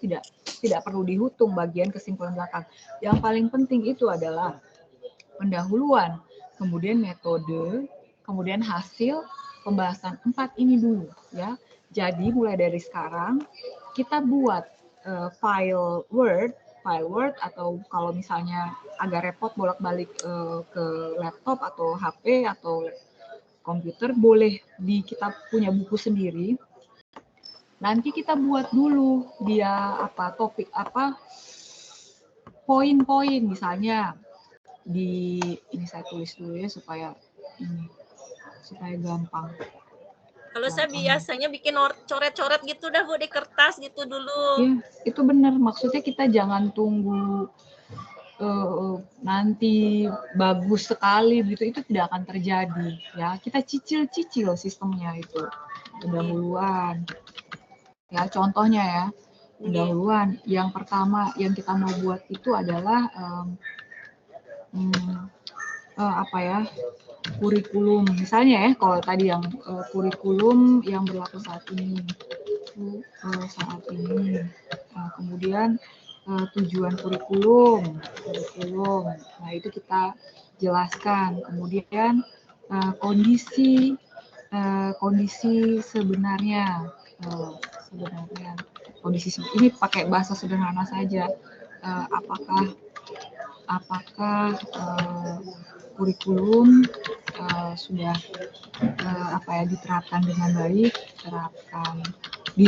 tidak perlu dihitung bagian kesimpulan belakang. Yang paling penting itu adalah pendahuluan, kemudian metode, kemudian hasil, pembahasan. 4 ini dulu ya. Jadi mulai dari sekarang kita buat file Word, file Word, atau kalau misalnya agak repot bolak-balik ke laptop atau HP atau komputer, boleh kita punya buku sendiri. Nanti kita buat dulu dia topik poin-poin, misalnya ini saya tulis dulu ya supaya gampang.
Kalau saya biasanya bikin coret-coret gitu dah Bu, di kertas gitu dulu.
Iya, itu benar. Maksudnya kita jangan tunggu nanti bagus sekali gitu, itu tidak akan terjadi ya. Kita cicil-cicil sistemnya itu pendahuluan. Ya, contohnya ya, pendahuluan. Yang pertama yang kita mau buat itu adalah kurikulum. Misalnya ya, kalau tadi yang kurikulum yang berlaku saat ini. Kemudian tujuan kurikulum. Nah, itu kita jelaskan. Kemudian kondisi sebenarnya. Kondisi ini pakai bahasa sederhana saja. Apakah kurikulum sudah diterapkan dengan baik?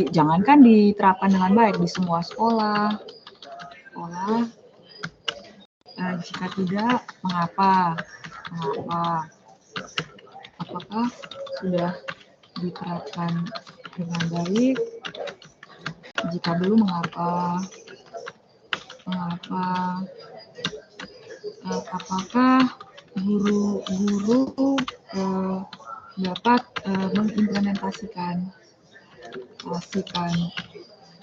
Jangankan diterapkan dengan baik di semua sekolah. Jika tidak, mengapa? Apakah sudah diterapkan dengan baik? Jika belum, mengapa? Apakah guru dapat mengimplementasikan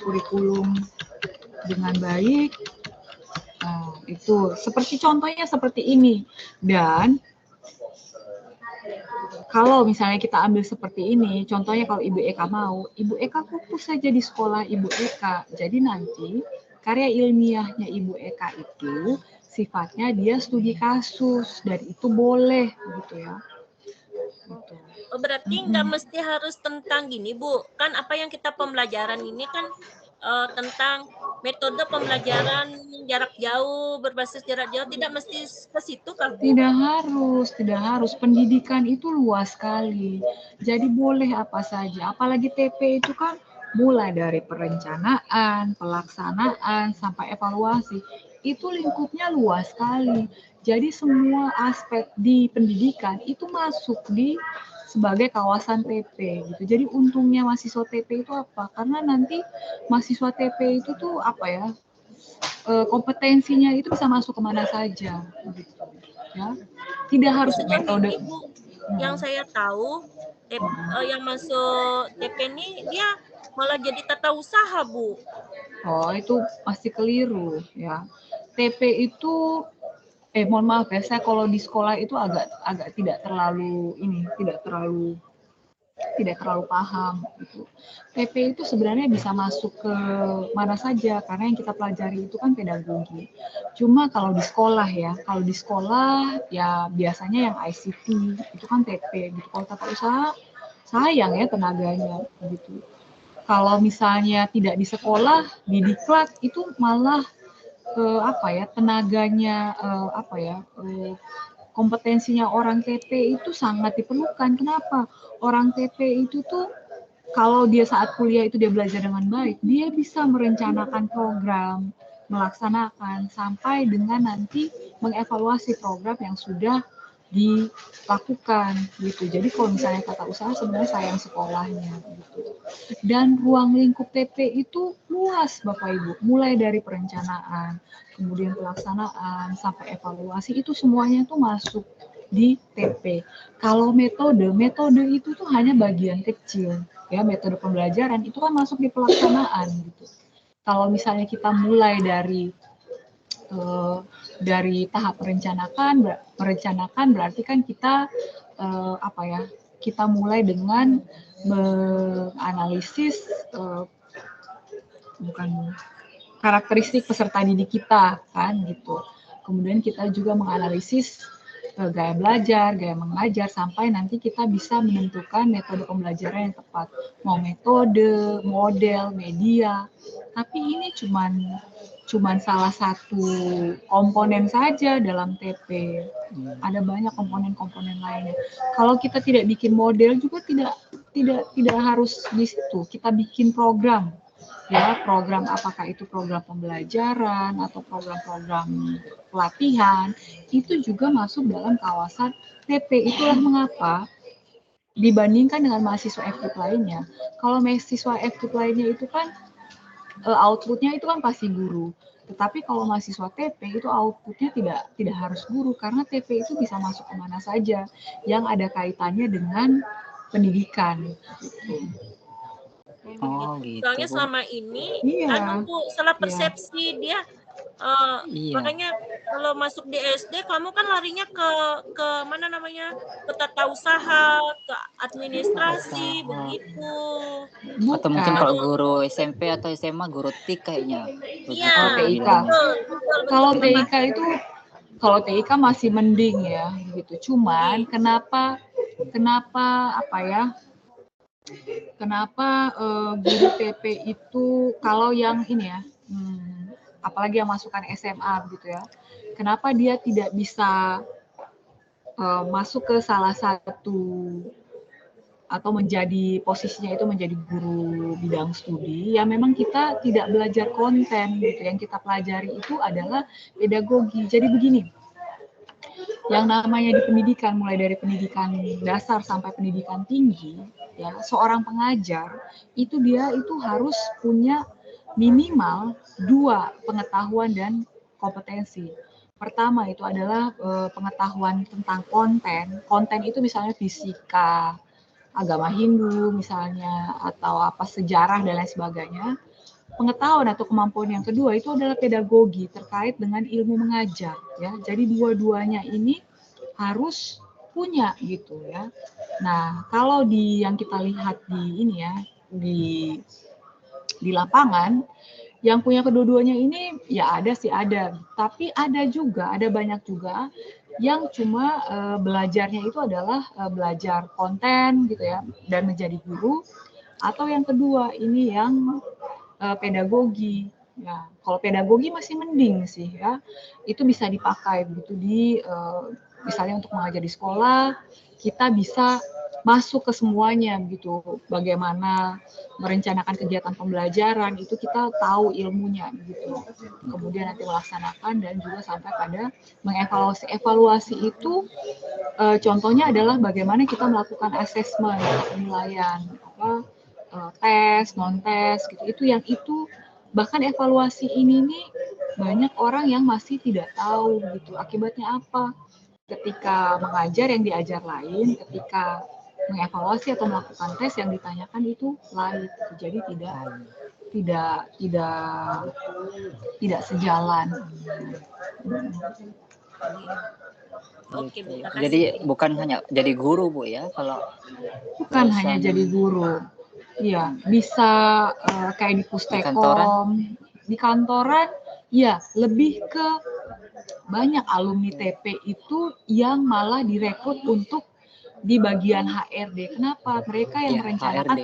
kurikulum dengan baik? Itu contohnya seperti ini. Dan kalau misalnya kita ambil seperti ini, contohnya kalau Ibu Eka mau, Ibu Eka fokus saja di sekolah Ibu Eka. Jadi nanti karya ilmiahnya Ibu Eka itu sifatnya dia studi kasus, dan itu boleh gitu ya.
Oh, berarti nggak mesti harus tentang gini Bu, kan apa yang kita pembelajaran ini kan tentang metode pembelajaran jarak jauh, berbasis jarak jauh, tidak mesti ke situ kan Bu?
Tidak harus. Pendidikan itu luas sekali. Jadi boleh apa saja. Apalagi TP itu kan mulai dari perencanaan, pelaksanaan, sampai evaluasi. Itu lingkupnya luas sekali. Jadi semua aspek di pendidikan itu masuk sebagai kawasan TP gitu. Jadi untungnya mahasiswa TP itu apa? Karena nanti mahasiswa TP itu tuh kompetensinya itu bisa masuk kemana saja gitu. Ya, tidak harus metode.
Ibu, yang saya tahu yang masuk TP ini dia malah jadi tata usaha Bu.
Oh, itu pasti keliru ya. TP itu mohon maaf ya, saya kalau di sekolah itu agak tidak terlalu paham gitu. TP itu sebenarnya bisa masuk ke mana saja karena yang kita pelajari itu kan pedagogi. Cuma kalau di sekolah ya biasanya yang ICT itu kan TP gitu. Kalau tata usaha sayang ya tenaganya gitu. Kalau misalnya tidak di sekolah, di diklat itu malah tenaganya kompetensinya orang TP itu sangat diperlukan. Kenapa? Orang TP itu tuh kalau dia saat kuliah itu dia belajar dengan baik, dia bisa merencanakan program, melaksanakan sampai dengan nanti mengevaluasi program yang sudah dilakukan gitu. Jadi kalau misalnya tata usaha sebenarnya sayang sekolahnya gitu. Dan ruang lingkup TP itu luas Bapak Ibu, mulai dari perencanaan, kemudian pelaksanaan sampai evaluasi itu semuanya tuh masuk di TP. Kalau metode itu tuh hanya bagian kecil ya, metode pembelajaran itu kan masuk di pelaksanaan gitu. Kalau misalnya kita mulai dari tahap merencanakan berarti kan kita kita mulai dengan menganalisis karakteristik peserta didik kita kan gitu. Kemudian kita juga menganalisis gaya belajar, gaya mengajar sampai nanti kita bisa menentukan metode pembelajaran yang tepat. Mau metode, model, media. Tapi ini cuman cuman salah satu komponen saja dalam TP. Ada banyak komponen-komponen lainnya. Kalau kita tidak bikin model juga tidak harus di situ. Kita bikin program. Ya, program apakah itu program pembelajaran atau program-program pelatihan, itu juga masuk dalam kawasan TP. Itulah mengapa dibandingkan dengan mahasiswa aktif lainnya, kalau mahasiswa aktif lainnya itu kan outputnya itu kan pasti guru. Tetapi kalau mahasiswa TP itu outputnya tidak harus guru, karena TP itu bisa masuk kemana saja yang ada kaitannya dengan pendidikan.
Oh gitu,
Soalnya
Bu.
selama ini
Iya.
Bu, salah
Iya.
persepsi dia.
Iya.
Makanya kalau masuk di SD kamu kan larinya ke mana namanya, ke tata usaha, ke administrasi,
Usaha.
begitu.
Atau mungkin
Bukan.
kalau guru SMP atau SMA guru TIK kayaknya.
Iya,
Oh, TIK.
bilangnya.
betul.
Kalau
Kita
TIK itu, kalau TIK masih mending ya, gitu. Cuman kenapa apa ya? Kenapa guru TP itu kalau yang ini ya, apalagi yang masukkan SMA gitu ya, kenapa dia tidak bisa masuk ke salah satu atau menjadi posisinya itu menjadi guru bidang studi, ya memang kita tidak belajar konten gitu. Yang kita pelajari itu adalah pedagogi. Jadi begini, yang namanya di pendidikan, mulai dari pendidikan dasar sampai pendidikan tinggi, ya seorang pengajar itu dia itu harus punya minimal 2 pengetahuan dan kompetensi. Pertama itu adalah pengetahuan tentang konten. Konten itu misalnya fisika, agama Hindu misalnya, atau apa sejarah dan lain sebagainya. Pengetahuan atau kemampuan yang kedua itu adalah pedagogi terkait dengan ilmu mengajar, ya. Jadi dua-duanya ini harus punya gitu ya. Nah, kalau yang kita lihat di ini ya, di lapangan, yang punya kedua-duanya ini ya ada sih ada, tapi ada banyak juga yang cuma belajarnya itu adalah belajar konten gitu ya dan menjadi guru, atau yang kedua ini yang pedagogi. Ya, kalau pedagogi masih mending sih ya, itu bisa dipakai begitu misalnya untuk mengajar di sekolah, kita bisa masuk ke semuanya begitu. Bagaimana merencanakan kegiatan pembelajaran itu kita tahu ilmunya begitu. Kemudian nanti melaksanakan dan juga sampai pada mengevaluasi. Evaluasi itu contohnya adalah bagaimana kita melakukan asesmen atau penilaian tes, non tes gitu. Itu bahkan evaluasi ini nih banyak orang yang masih tidak tahu gitu. Akibatnya apa? Ketika mengajar yang diajar lain, ketika mengevaluasi atau melakukan tes yang ditanyakan itu lain. Jadi tidak sejalan.
Oke, Bu. Makasih.
Jadi bukan hanya jadi guru, Bu ya, kalau
bukan hanya jadi guru. Iya, bisa kayak di Pustekom, di kantoran, ya lebih ke banyak alumni TP itu yang malah direkrut untuk di bagian HRD. Kenapa? Mereka yang merencanakan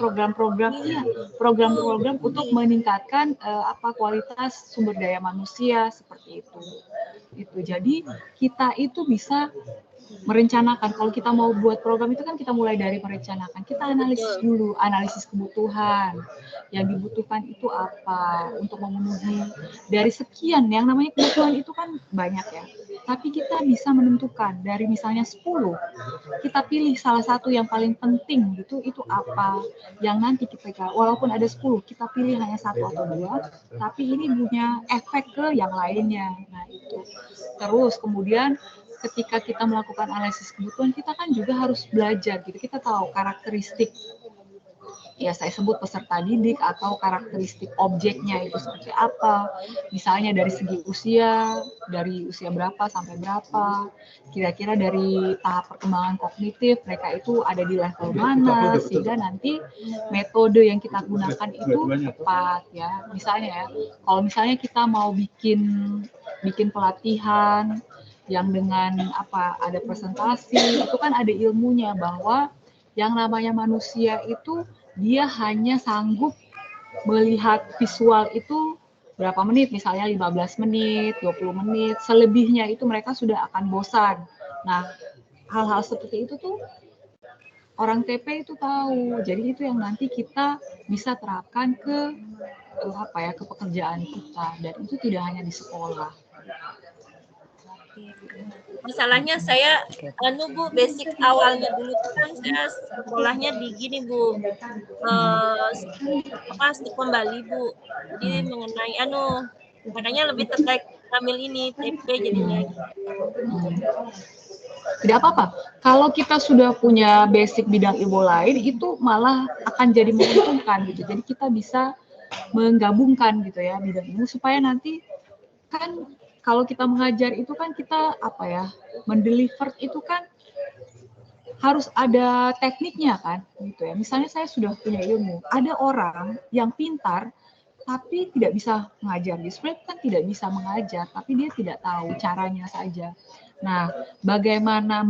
program-program untuk meningkatkan kualitas sumber daya manusia seperti itu. Jadi kita itu bisa merencanakan. Kalau kita mau buat program itu kan kita mulai dari merencanakan. Kita analisis dulu, analisis kebutuhan. Yang dibutuhkan itu apa untuk memenuhi dari sekian. Yang namanya kebutuhan itu kan banyak ya. Tapi kita bisa menentukan dari misalnya 10. Kita pilih salah satu yang paling penting gitu, itu apa. Yang nanti kita, walaupun ada 10, kita pilih hanya 1 atau 2, tapi ini punya efek ke yang lainnya. Nah itu. Terus kemudian ketika kita melakukan analisis kebutuhan, kita kan juga harus belajar gitu. Kita tahu karakteristik, ya saya sebut peserta didik atau karakteristik objeknya itu seperti apa. Misalnya dari segi dari usia berapa sampai berapa, kira-kira dari tahap perkembangan kognitif mereka itu ada di level mana, sehingga nanti metode yang kita gunakan itu tepat ya. Misalnya ya, kalau misalnya kita mau bikin pelatihan yang dengan ada presentasi, itu kan ada ilmunya bahwa yang namanya manusia itu dia hanya sanggup melihat visual itu berapa menit, misalnya 15 menit, 20 menit, selebihnya itu mereka sudah akan bosan. Nah, hal-hal seperti itu tuh orang TP itu tahu. Jadi itu yang nanti kita bisa terapkan ke ke pekerjaan kita, dan itu tidak hanya di sekolah.
Masalahnya saya Bu, basic awalnya dulu kan saya sekolahnya di gini Bu, Stikom Bali Bu. Jadi mengenai makanya lebih tertarik ambil ini TP jadinya.
Tidak apa-apa. Kalau kita sudah punya basic bidang ilmu lain, itu malah akan jadi menguntungkan gitu. Jadi kita bisa menggabungkan gitu ya bidang ilmu, supaya nanti kan kalau kita mengajar itu kan kita mendeliver itu kan harus ada tekniknya kan gitu ya. Misalnya saya sudah punya ilmu, ada orang yang pintar tapi tidak bisa mengajar. Di sebenarnya kan tidak bisa mengajar, tapi dia tidak tahu caranya saja. Nah, bagaimana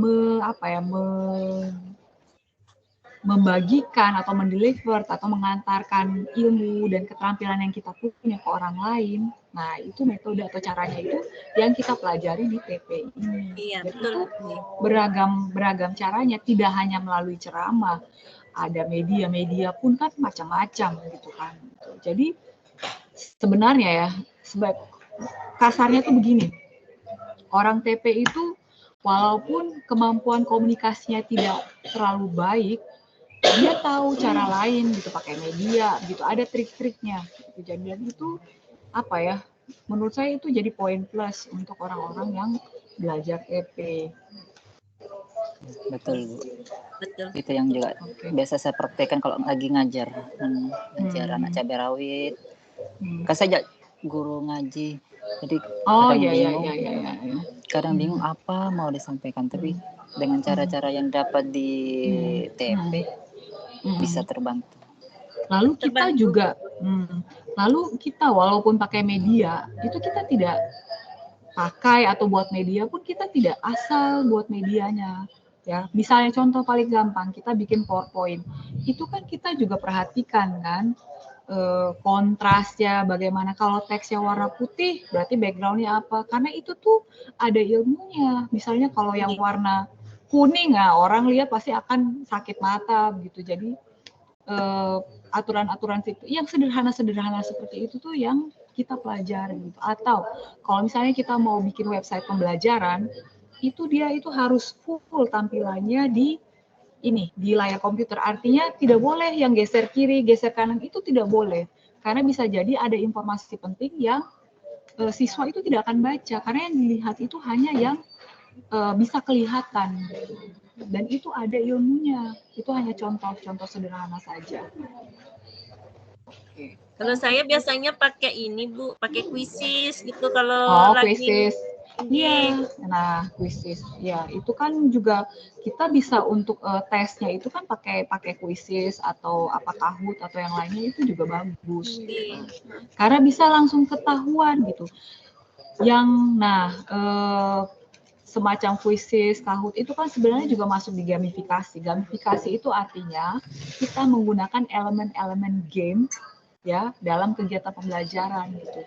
membagikan atau mendeliver atau mengantarkan ilmu dan keterampilan yang kita punya ke orang lain. Nah, itu metode atau caranya itu yang kita pelajari di TP ini.
Iya,
jadi
betul.
Itu beragam caranya, tidak hanya melalui ceramah. Ada media pun kan macam-macam gitu kan. Jadi sebenarnya ya, kasarnya tuh begini. Orang TP itu walaupun kemampuan komunikasinya tidak terlalu baik, dia tahu cara lain gitu, pakai media gitu, ada trik-triknya gitu. Jadi itu menurut saya itu jadi poin plus untuk orang-orang yang belajar TP.
Betul Bu. Betul. Itu yang juga biasa saya praktekkan kalau lagi ngajar anak cabai rawit. Kan saya guru ngaji, jadi kadang bingung apa mau disampaikan, tapi dengan cara-cara yang dapat di TP bisa terbantu.
Lalu kita juga, walaupun pakai media, itu kita tidak pakai atau buat media pun kita tidak asal buat medianya. Ya, misalnya contoh paling gampang, kita bikin PowerPoint. Itu kan kita juga perhatikan kan, kontrasnya bagaimana. Kalau teksnya warna putih, berarti background-nya apa? Karena itu tuh ada ilmunya. Misalnya kalau yang warna kuning, orang lihat pasti akan sakit mata gitu. Jadi aturan-aturan yang sederhana-sederhana seperti itu tuh yang kita pelajari gitu. Atau kalau misalnya kita mau bikin website pembelajaran, itu dia itu harus full tampilannya di layar komputer. Artinya tidak boleh yang geser kiri, geser kanan, itu tidak boleh. Karena bisa jadi ada informasi penting yang siswa itu tidak akan baca, karena yang dilihat itu hanya yang bisa kelihatan. Dan itu ada ilmunya. Itu hanya contoh-contoh sederhana saja.
Kalau saya biasanya pakai ini Bu, pakai quizzes gitu kalau lagi.
Quizzes. Iya. Nah, quizzes. Ya, itu kan juga kita bisa untuk tesnya itu kan pakai quizzes atau Kahoot atau yang lainnya, itu juga bagus. Gitu. Karena bisa langsung ketahuan gitu. Semacam quizzes, Kahoot itu kan sebenarnya juga masuk di gamifikasi. Gamifikasi itu artinya kita menggunakan elemen-elemen game ya dalam kegiatan pembelajaran gitu.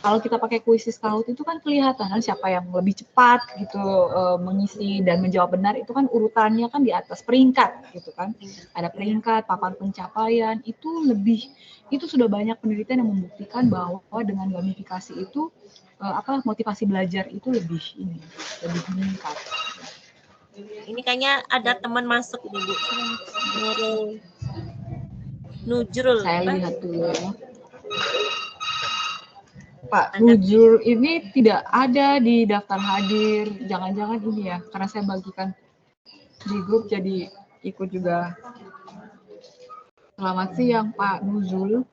Kalau kita pakai quizzes Kahoot itu kan kelihatan kan siapa yang lebih cepat gitu mengisi dan menjawab benar, itu kan urutannya kan di atas peringkat gitu kan. Ada peringkat, papan pencapaian, itu sudah banyak penelitian yang membuktikan bahwa dengan gamifikasi itu motivasi belajar itu lebih meningkat.
Ini kayaknya ada teman masuk nih Bu. Nujrul.
Saya lihat dulu ya. Pak Nujrul ini tidak ada di daftar hadir. Jangan-jangan ini ya, karena saya bagikan di grup jadi ikut juga. Selamat siang Pak Nujrul.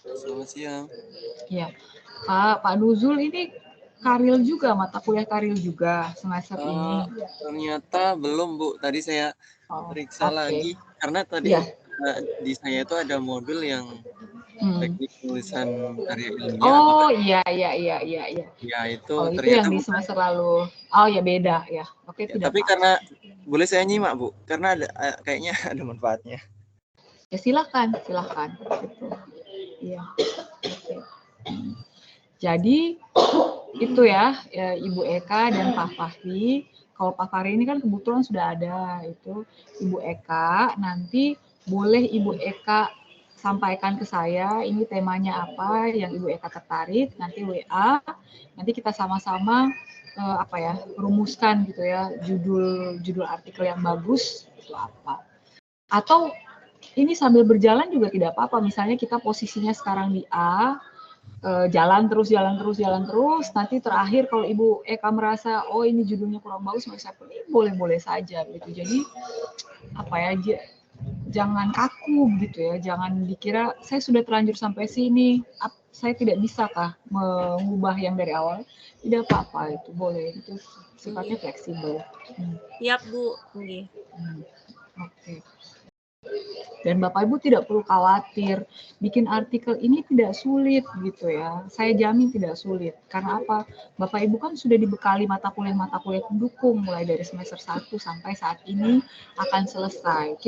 Selamat siang.
Ya, Pak Nuzul ini karil juga, mata kuliah karil juga semester ini.
Ternyata belum Bu, tadi saya periksa lagi karena tadi di saya itu ada modul yang teknik tulisan karya ilmiah.
Iya.
Ya itu
itu yang di semester lalu. Ya beda ya.
Oke, tidak. Tapi karena boleh saya nyimak, Bu? Karena ada kayaknya ada manfaatnya.
Ya silakan. Gitu. Iya. Oke. Jadi itu ya, Ibu Eka dan Pak Fahri. Kalau Pak Fahri ini kan kebetulan sudah ada, itu Ibu Eka. Nanti boleh Ibu Eka sampaikan ke saya, ini temanya apa yang Ibu Eka tertarik, nanti WA, nanti kita sama-sama rumuskan gitu ya, judul artikel yang bagus itu apa. Atau ini sambil berjalan juga tidak apa-apa, misalnya kita posisinya sekarang di A, jalan terus, nanti terakhir kalau Ibu Eka merasa, oh ini judulnya kurang bagus, saya pilih, boleh-boleh saja gitu. Jadi jangan kaku gitu ya, jangan dikira saya sudah terlanjur sampai sini, saya tidak bisakah mengubah yang dari awal, tidak apa-apa, itu boleh, itu sifatnya fleksibel.
Siap, Bu.
Oke. Dan Bapak Ibu tidak perlu khawatir, bikin artikel ini tidak sulit gitu ya. Saya jamin tidak sulit. Karena apa? Bapak Ibu kan sudah dibekali mata kuliah pendukung mulai dari semester 1 sampai saat ini akan selesai.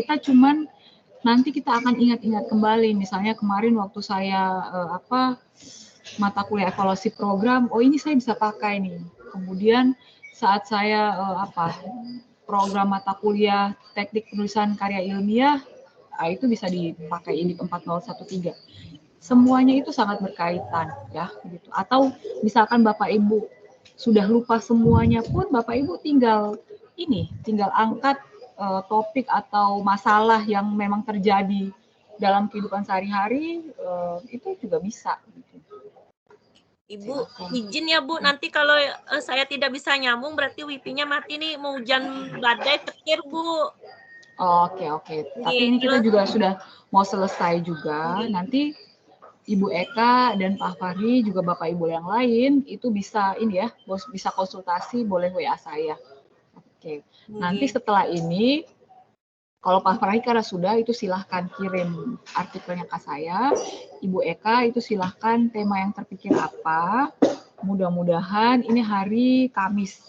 Nanti kita akan ingat-ingat kembali, misalnya kemarin waktu saya mata kuliah evaluasi program, oh ini saya bisa pakai nih. Kemudian saat saya program mata kuliah teknik penulisan karya ilmiah, itu bisa dipakai ini 4013. Semuanya itu sangat berkaitan ya gitu. Atau misalkan Bapak Ibu sudah lupa semuanya pun, Bapak Ibu tinggal angkat topik atau masalah yang memang terjadi dalam kehidupan sehari-hari, itu juga bisa gitu.
Ibu, izin ya Bu, nanti kalau saya tidak bisa nyambung berarti wifi-nya mati nih, mau hujan badai petir Bu.
Oke. Tapi ini kita juga sudah mau selesai juga. Nanti Ibu Eka dan Pak Fahri juga Bapak Ibu yang lain itu bisa bisa konsultasi, boleh WA saya. Oke. Nanti setelah ini kalau Pak Fahri karena sudah, itu silahkan kirim artikelnya ke saya. Ibu Eka itu silahkan tema yang terpikir apa. Mudah-mudahan ini hari Kamis.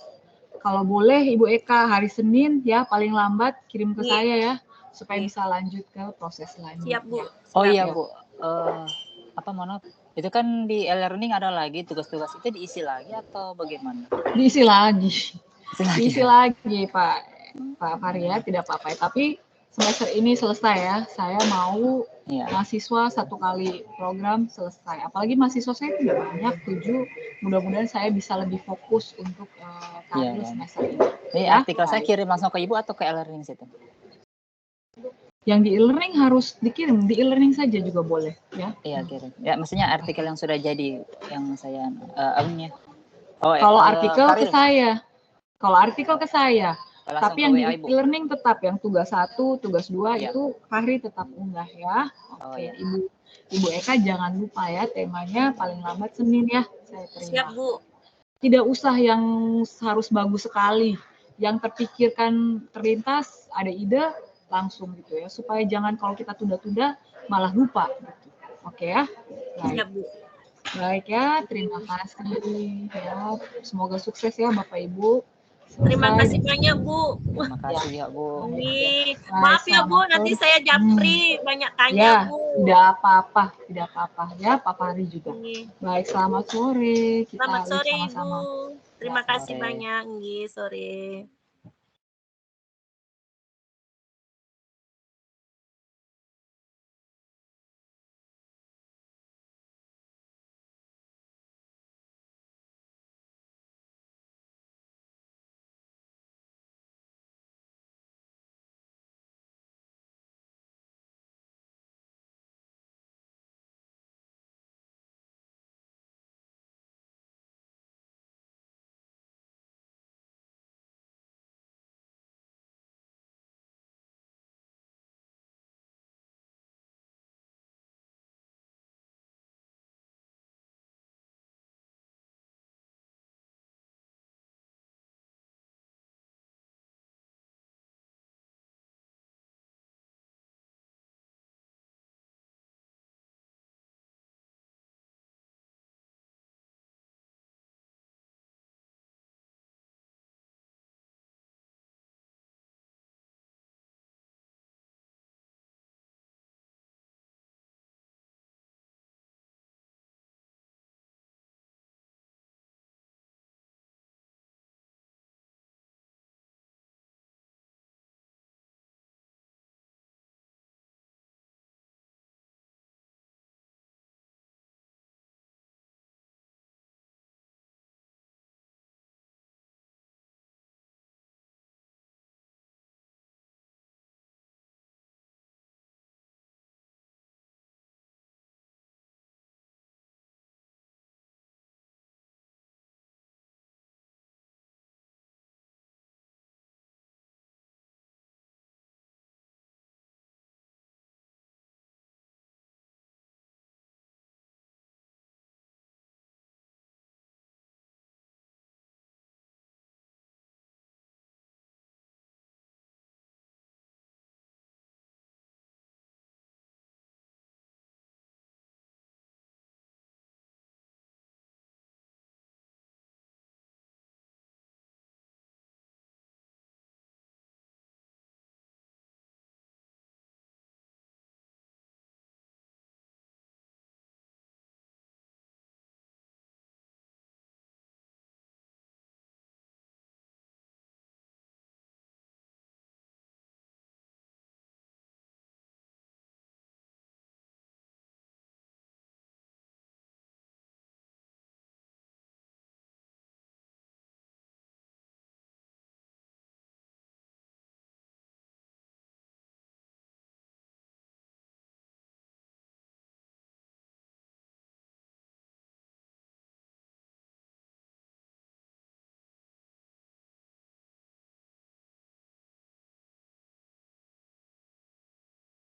Kalau boleh Ibu Eka hari Senin ya paling lambat kirim ke saya ya, supaya bisa lanjut ke proses selanjutnya.
Siap Bu.
Oh iya Bu, maaf, itu kan di e-learning ada lagi tugas-tugas itu diisi lagi atau bagaimana?
Diisi lagi Pak Fahri ya, tidak apa-apa. Tapi semester ini selesai ya, saya mau mahasiswa 1 kali program selesai. Apalagi mahasiswa saya tidak banyak, 7. Mudah-mudahan saya bisa lebih fokus untuk karir semester ini.
Ini artikel saya kirim langsung ke Ibu atau ke e-learning situ?
Yang di e-learning harus dikirim, di e-learning saja juga boleh ya.
Iya, kirim. Ya, maksudnya artikel yang sudah jadi yang saya
kalau artikel ke saya. Kalau artikel ke saya. Tapi yang di e-learning tetap yang tugas 1, tugas 2 itu Fahri tetap unggah ya. Oke, Ibu Eka jangan lupa ya, temanya paling lambat Senin ya, saya terima.
Siap Bu.
Tidak usah yang harus bagus sekali. Yang terpikirkan terlintas, ada ide langsung gitu ya, supaya jangan kalau kita tunda-tunda malah lupa gitu. Oke ya.
Siap Bu.
Baik ya, terima kasih ya. Semoga sukses ya Bapak Ibu.
Terima kasih banyak Bu.
Terima kasih ya Bu.
Maaf ya Bu, nanti saya japri banyak tanya Bu.
Tidak apa-apa ya, Pak Fahri juga. Baik, selamat sore.
Selamat sore
sama-sama.
Ibu. Terima kasih banyak. Sore.